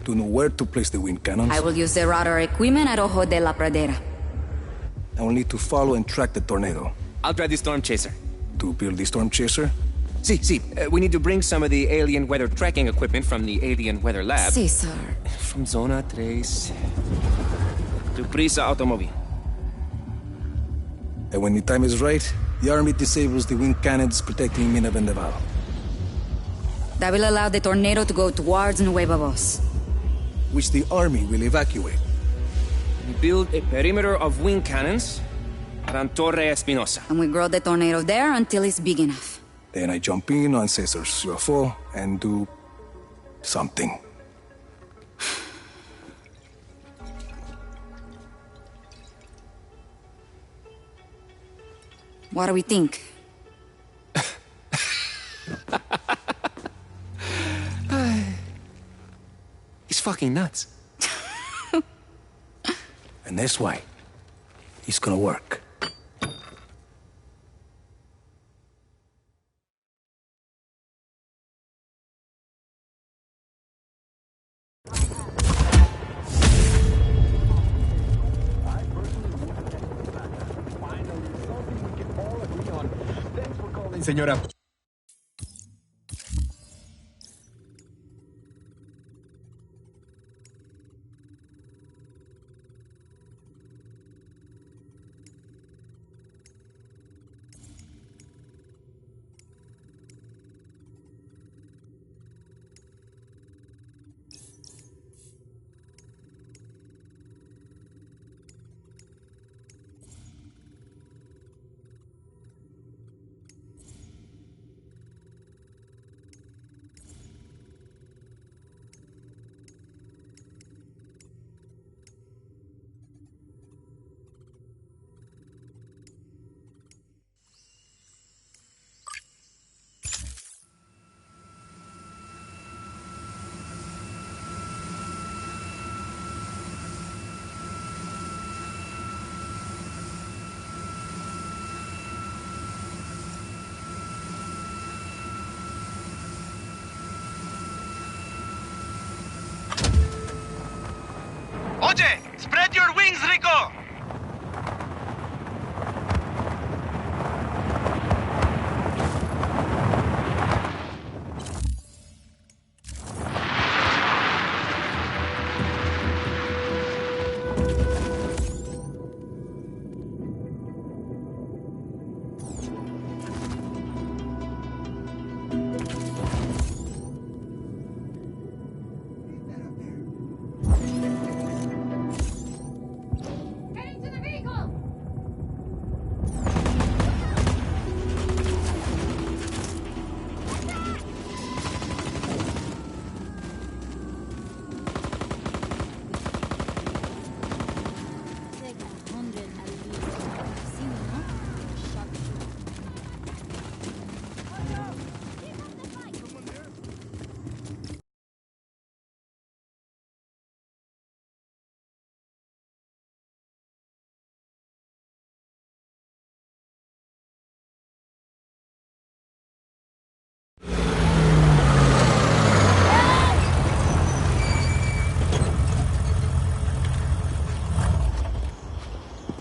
to know where to place the wind cannons. I will use the radar equipment at Ojo de la Pradera. I will need to follow and track the tornado. I'll drive the storm chaser. To build the storm chaser, See, we need to bring some of the alien weather tracking equipment from the alien weather lab. Cesar. From Zona 3 to Prisa Automobile. and when the time is right, the army disables the wind cannons protecting Mina Vendaval. That will allow the tornado to go towards Nueva Voz. Which the army will evacuate. We build a perimeter of wing cannons around Torre Espinosa. And we grow the tornado there until it's big enough. Then I jump in on Cesar's UFO and do something. What do we think? He's fucking nuts. And that's why it's gonna work. Señora. Oye, spread your wings, Rico!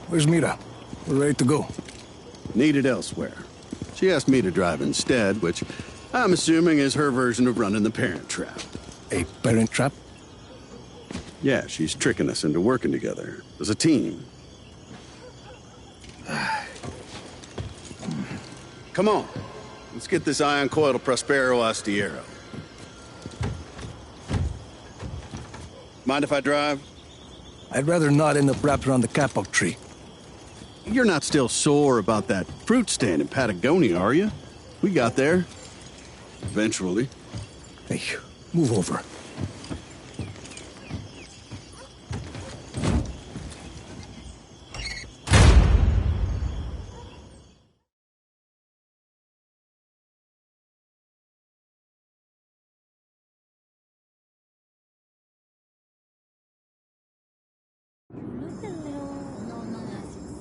Where's Mira? We're ready to go. Needed elsewhere. She asked me to drive instead, which I'm assuming is her version of running the parent trap. A parent trap? Yeah, she's tricking us into working together as a team. Come on. Let's get this ion coil to Prospero Astillero. Mind if I drive? I'd rather not end up wrapped around the kapok tree. You're not still sore about that fruit stand in Patagonia, are you? We got there. Eventually. Hey, move over.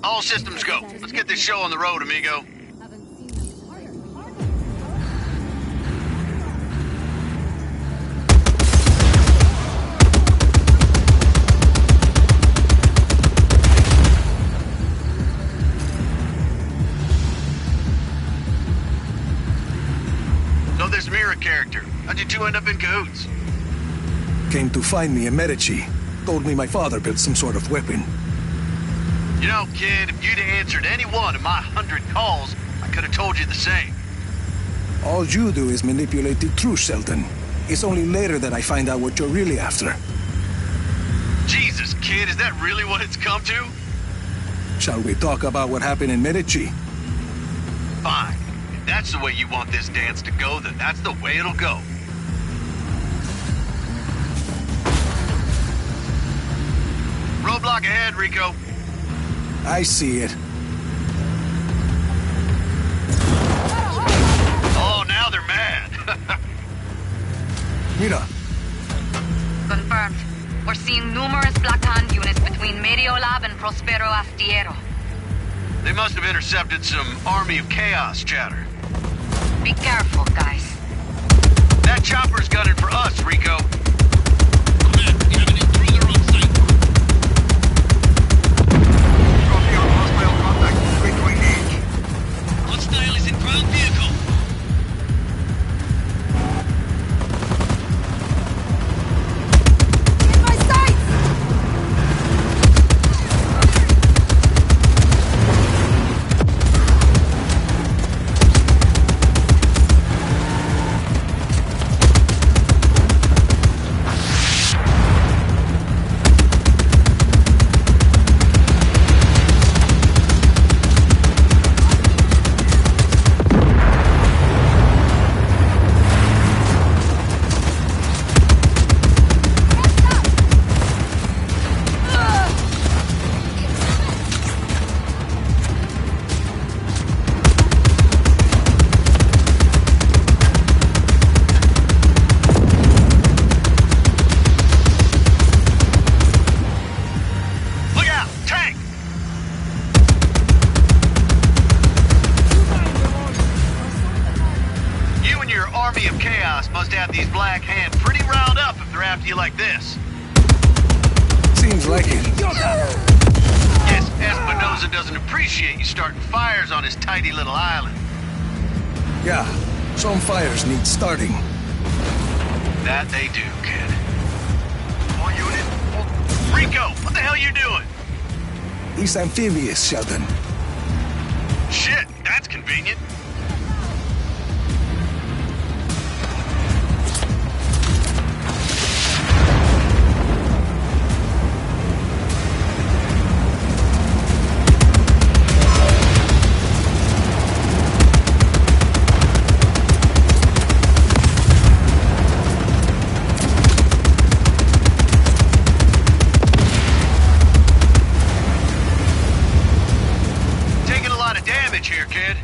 All systems go. Let's get this show on the road, amigo. So this Mira character, how'd you two end up in cahoots? Came to find me in Medici. Told me my father built some sort of weapon. You know, kid, if you'd answered any one of my 100 calls, I could have told you the same. All you do is manipulate the truth, Sheldon. It's only later that I find out what you're really after. Jesus, kid, is that really what it's come to? Shall we talk about what happened in Medici? Fine. If that's the way you want this dance to go, then that's the way it'll go. Roadblock ahead, Rico. I see it. Oh, now they're mad. Mira. Confirmed. We're seeing numerous Black Hand units between Mediolab and Prospero Astillero. They must have intercepted some Army of Chaos chatter. Be careful, guys. That chopper's gunning for us, Rico. Command, you have an intruder on site. Copy on hostile contact. Quick to engage. Hostile is in ground vehicle. Must have these Black Hand pretty riled up if they're after you like this. Seems like it. Guess Espinosa doesn't appreciate you starting fires on his tidy little island. Yeah, some fires need starting. That they do, kid. All unit. Oh, Rico, what the hell you doing? He's amphibious, Sheldon. Shit, that's convenient. Here, kid.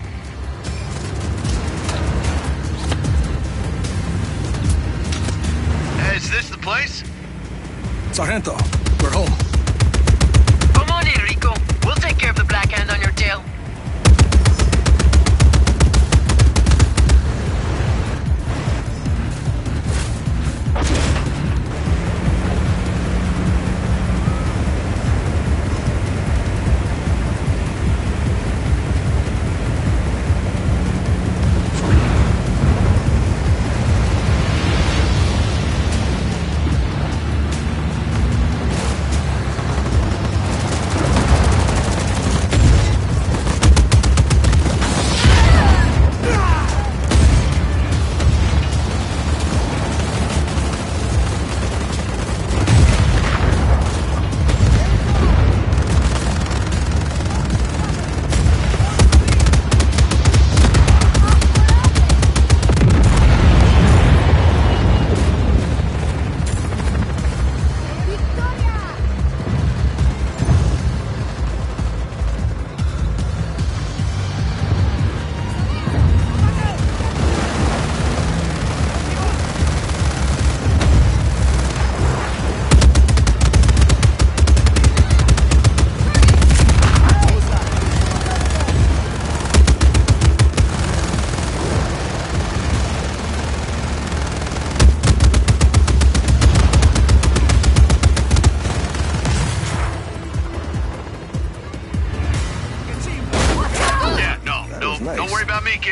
Is this the place? Sargento, we're home. Come on in, Rico. We'll take care of the Black Hand on your tail.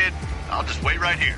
kid. I'll just wait right here.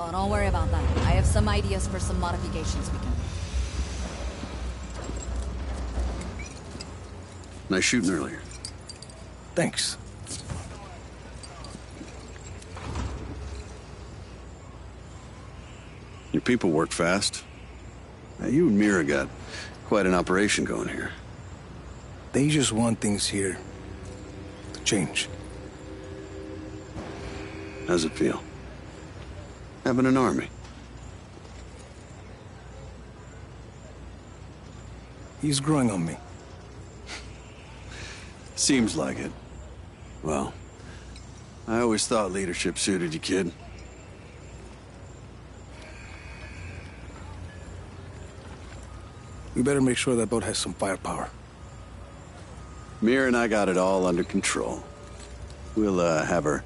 Oh, don't worry about that. I have some ideas for some modifications we can make. Nice shooting earlier. Thanks. Your people work fast. Now, you and Mira got quite an operation going here. They just want things here to change. How's it feel? Having an army? He's growing on me. Seems like it. Well, I always thought leadership suited you, kid. We better make sure that boat has some firepower. Mira and I got it all under control. We'll, have her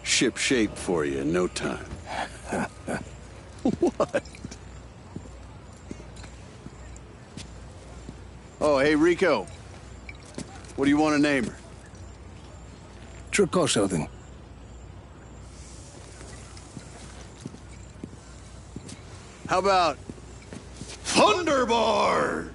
ship shape for you in no time. What? Oh, hey, Rico. What do you want to name her? Sure call, Sheldon. How about Thunderbarge?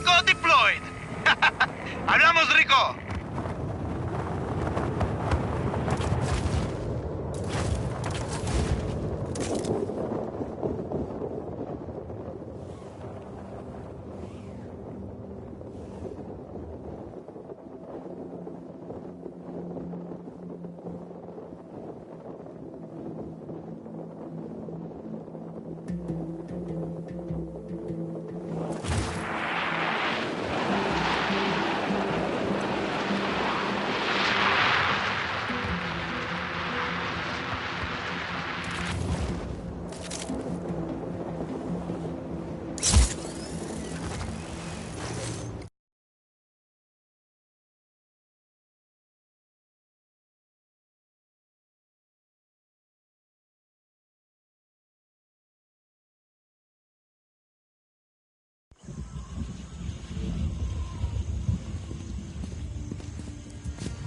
Rico deployed. Hablamos, Rico.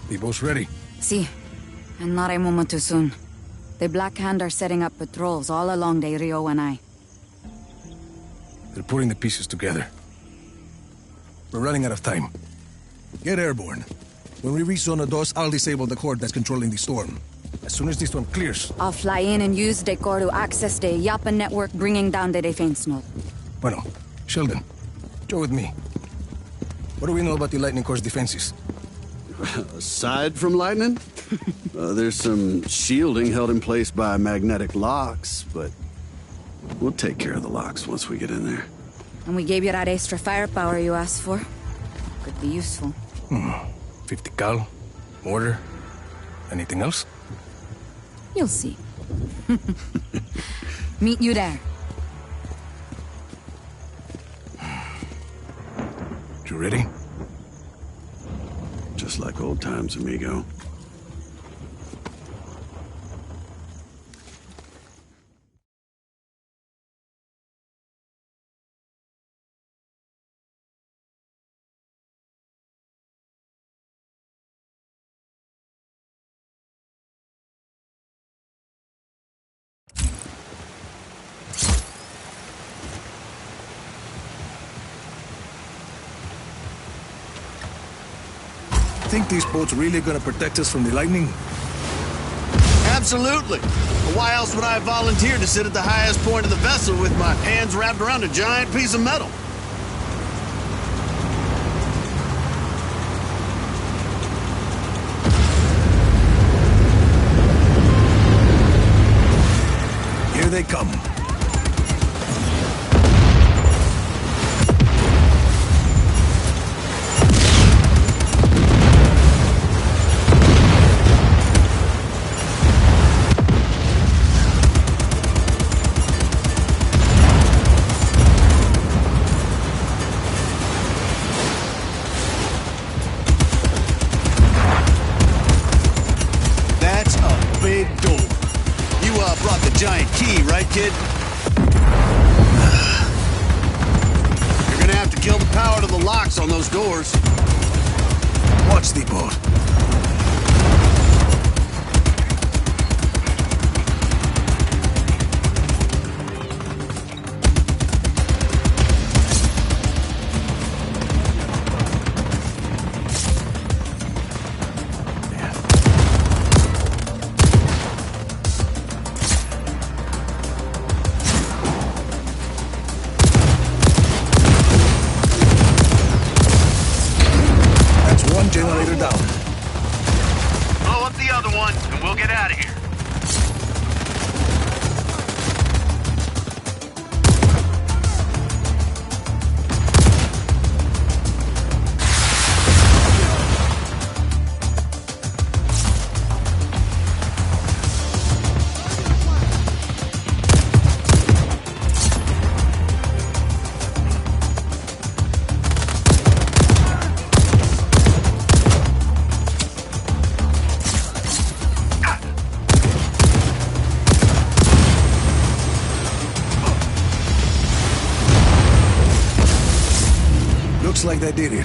The boat's ready. See, and not a moment too soon. The Black Hand are setting up patrols all along the Rio and I. They're putting the pieces together. We're running out of time. Get airborne. When we reach Zona 2, I'll disable the cord that's controlling the storm. As soon as the storm clears... I'll fly in and use the core to access the Yapa network, bringing down the defense node. Bueno, Sheldon, go with me. What do we know about the Lightning Core's defenses? Aside from lightning, there's some shielding held in place by magnetic locks, but we'll take care of the locks once we get in there. And we gave you that extra firepower you asked for. Could be useful. 50 cal, mortar, anything else? You'll see. Meet you there. You ready? Just like old times, amigo. Think these boats really gonna protect us from the lightning? Absolutely. But why else would I have volunteered to sit at the highest point of the vessel with my hands wrapped around a giant piece of metal? Here they come. Giant key, right, kid? You're gonna have to kill the power to the locks on those doors. Watch the boat. Generator down. Blow up the other one, and we'll get out of here. Looks like they did it.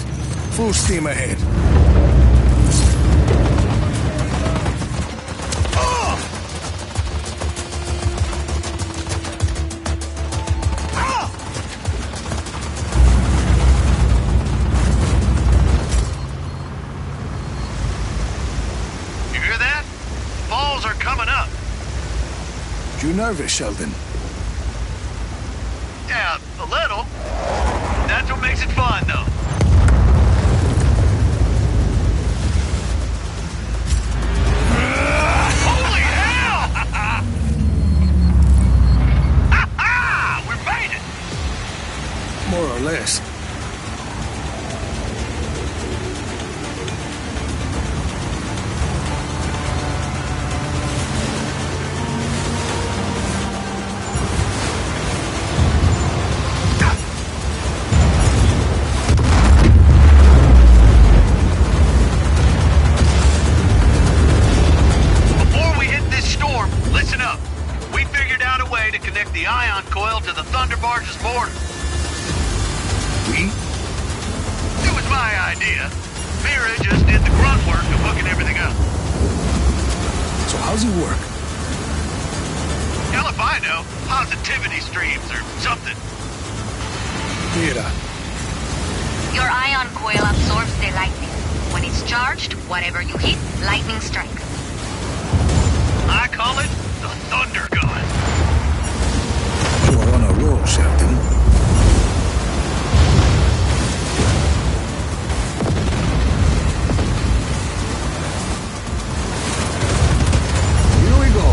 Full steam ahead. You nervous, Sheldon? Yeah, a little. That's what makes it fun, though. Holy hell! We made it! More or less. The ion coil to the Thunder Barge's border. We? It was my idea. Mira just did the grunt work of hooking everything up. So how's it work? Hell if I know. Positivity streams or something. Mira. Your ion coil absorbs the lightning. When it's charged, whatever you hit, lightning strikes. I call it the Thunder Gun. You are on a roll, Sheldon. Here we go.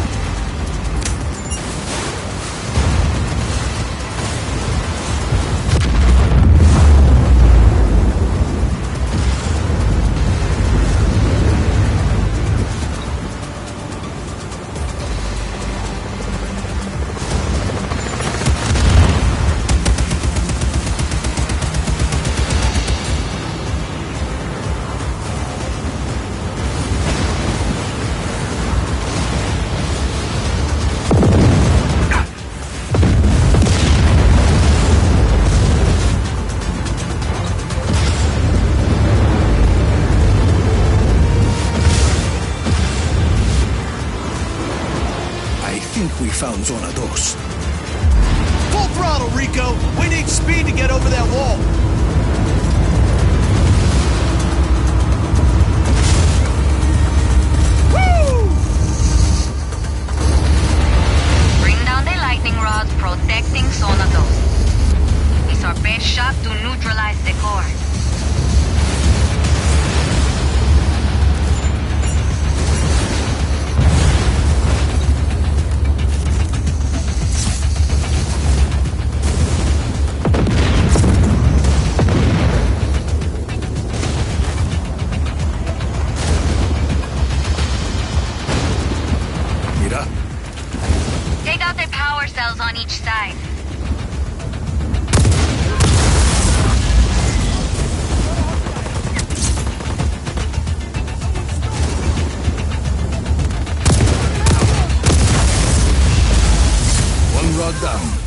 We found Zona 2. Full throttle, Rico! We need speed to get over that wall! Woo! Bring down the lightning rods protecting Zona 2. It's our best shot to neutralize the core. On each side. One rod down.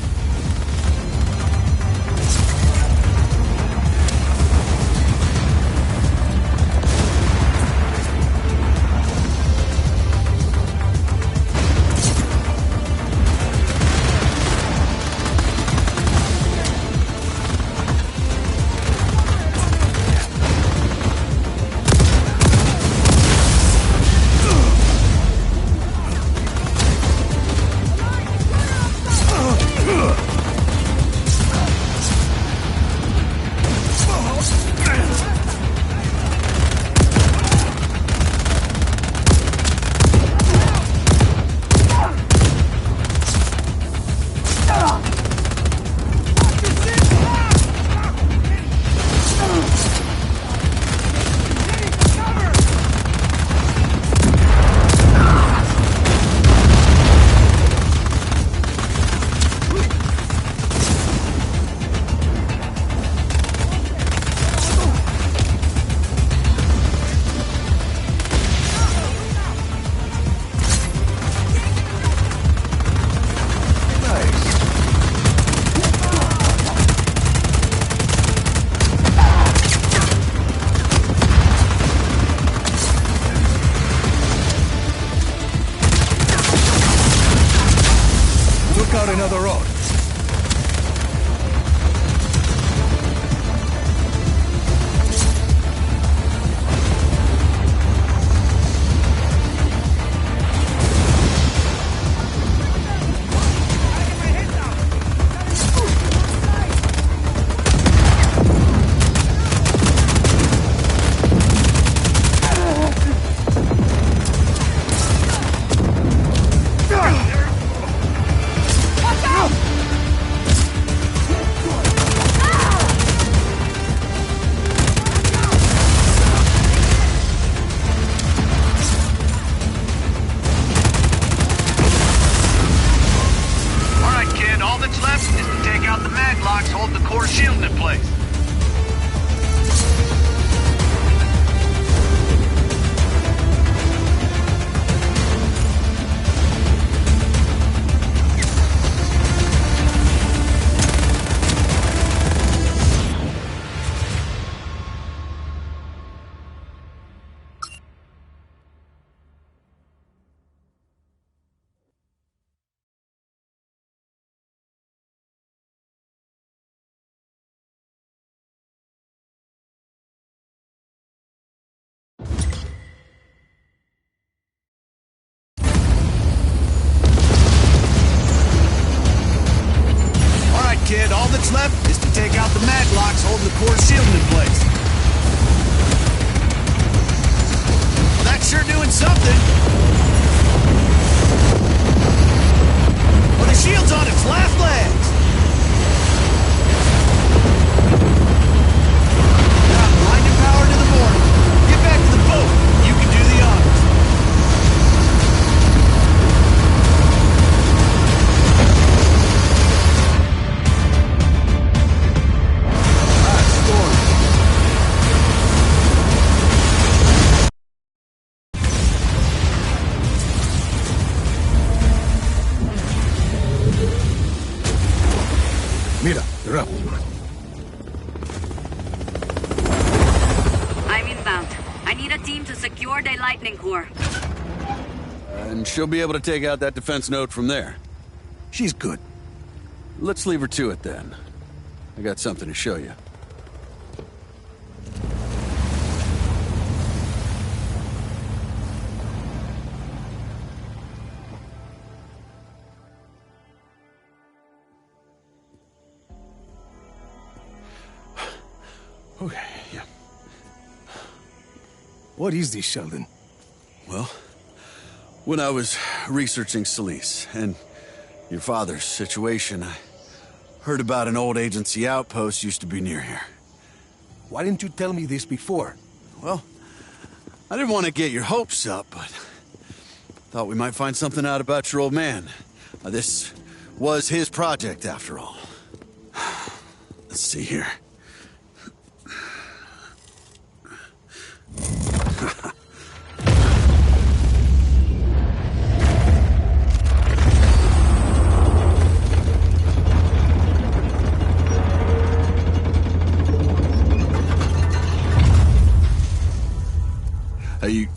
Another rod. something. Oh, the shield's on its last legs. Now, lightning power to the morning. Get back to the boat. You can do the honors. Mira, you're up. I'm inbound. I need a team to secure the lightning core. And she'll be able to take out that defense node from there. She's good. Let's leave her to it then. I got something to show you. Okay, yeah. What is this, Sheldon? Well, when I was researching Solis and your father's situation, I heard about an old agency outpost used to be near here. Why didn't you tell me this before? Well, I didn't want to get your hopes up, but thought we might find something out about your old man. This was his project, after all. Let's see here. You...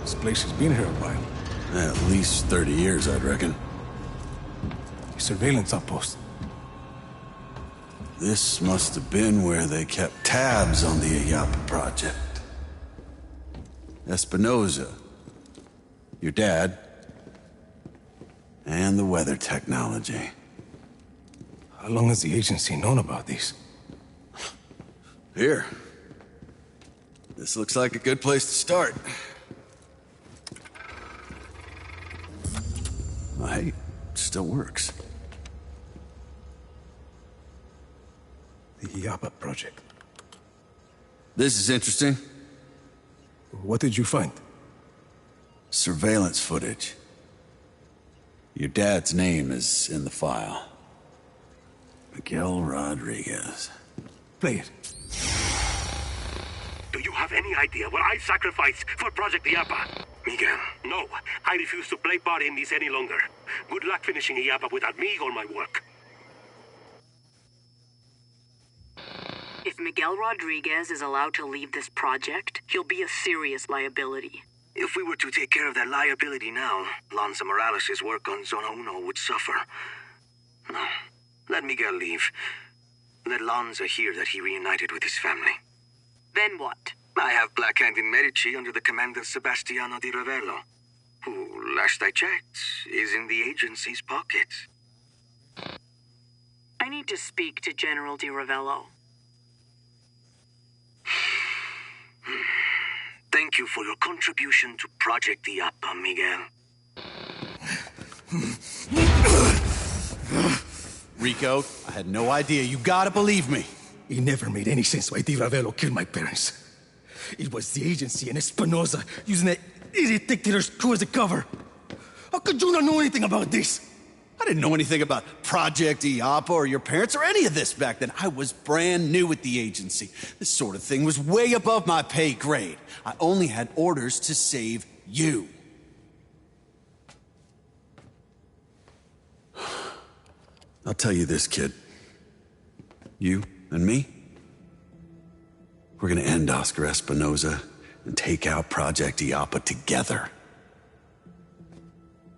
This place has been here a while. At least 30 years, I'd reckon. Surveillance outpost. This must have been where they kept tabs on the Ayapa project. Espinosa, your dad, and the weather technology. How long has the agency known about these? Here. This looks like a good place to start. Well, hey, it still works. The Ayapa project. This is interesting. What did you find? Surveillance footage. Your dad's name is in the file. Miguel Rodriguez. Play it. Do you have any idea what I sacrificed for Project Ayapa? Miguel, no. I refuse to play part in this any longer. Good luck finishing Ayapa without me or my work. If Miguel Rodriguez is allowed to leave this project, he'll be a serious liability. If we were to take care of that liability now, Lanza Morales' work on Zona Uno would suffer. No. Let Miguel leave. Let Lanza hear that he reunited with his family. Then what? I have Black Hand in Medici under the command of Sebastiano di Ravello, who, last I checked, is in the agency's pocket. I need to speak to General di Ravello. Thank you for your contribution to Project Ayapa, Miguel. Rico, I had no idea. You gotta believe me. It never made any sense why Di Ravello killed my parents. It was the agency and Espinosa using that idiot dictator's crew as a cover. How could you not know anything about this? I didn't know anything about Project Ayapa or your parents or any of this back then. I was brand new at the agency. This sort of thing was way above my pay grade. I only had orders to save you. I'll tell you this, kid. You and me, we're gonna end Oscar Espinosa and take out Project Ayapa together.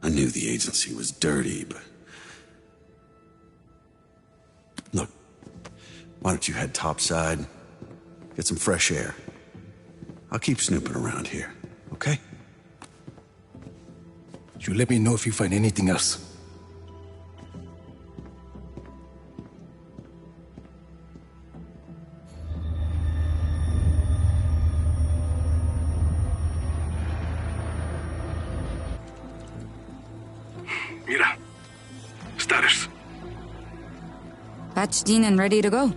I knew the agency was dirty, but Look, why don't you head topside, get some fresh air. I'll keep snooping around here, okay? You let me know if you find anything else. Mira. Status. Patched in and ready to go.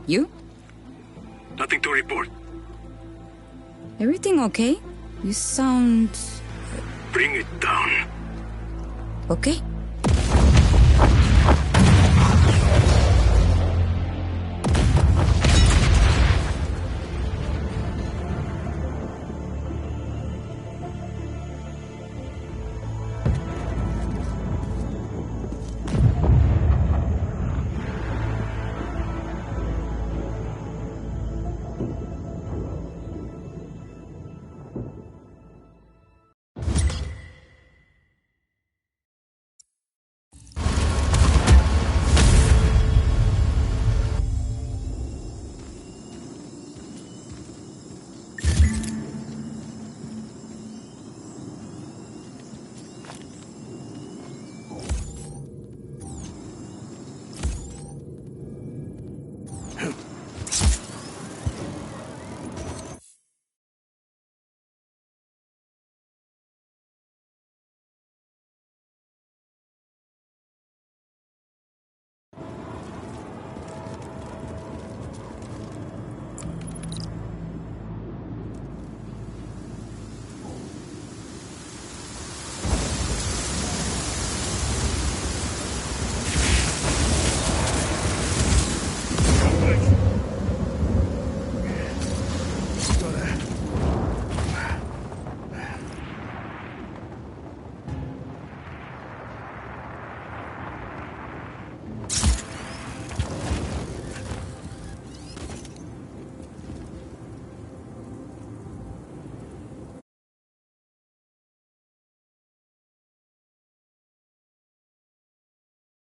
You? Nothing to report. Everything okay? You sound... Bring it down. Okay.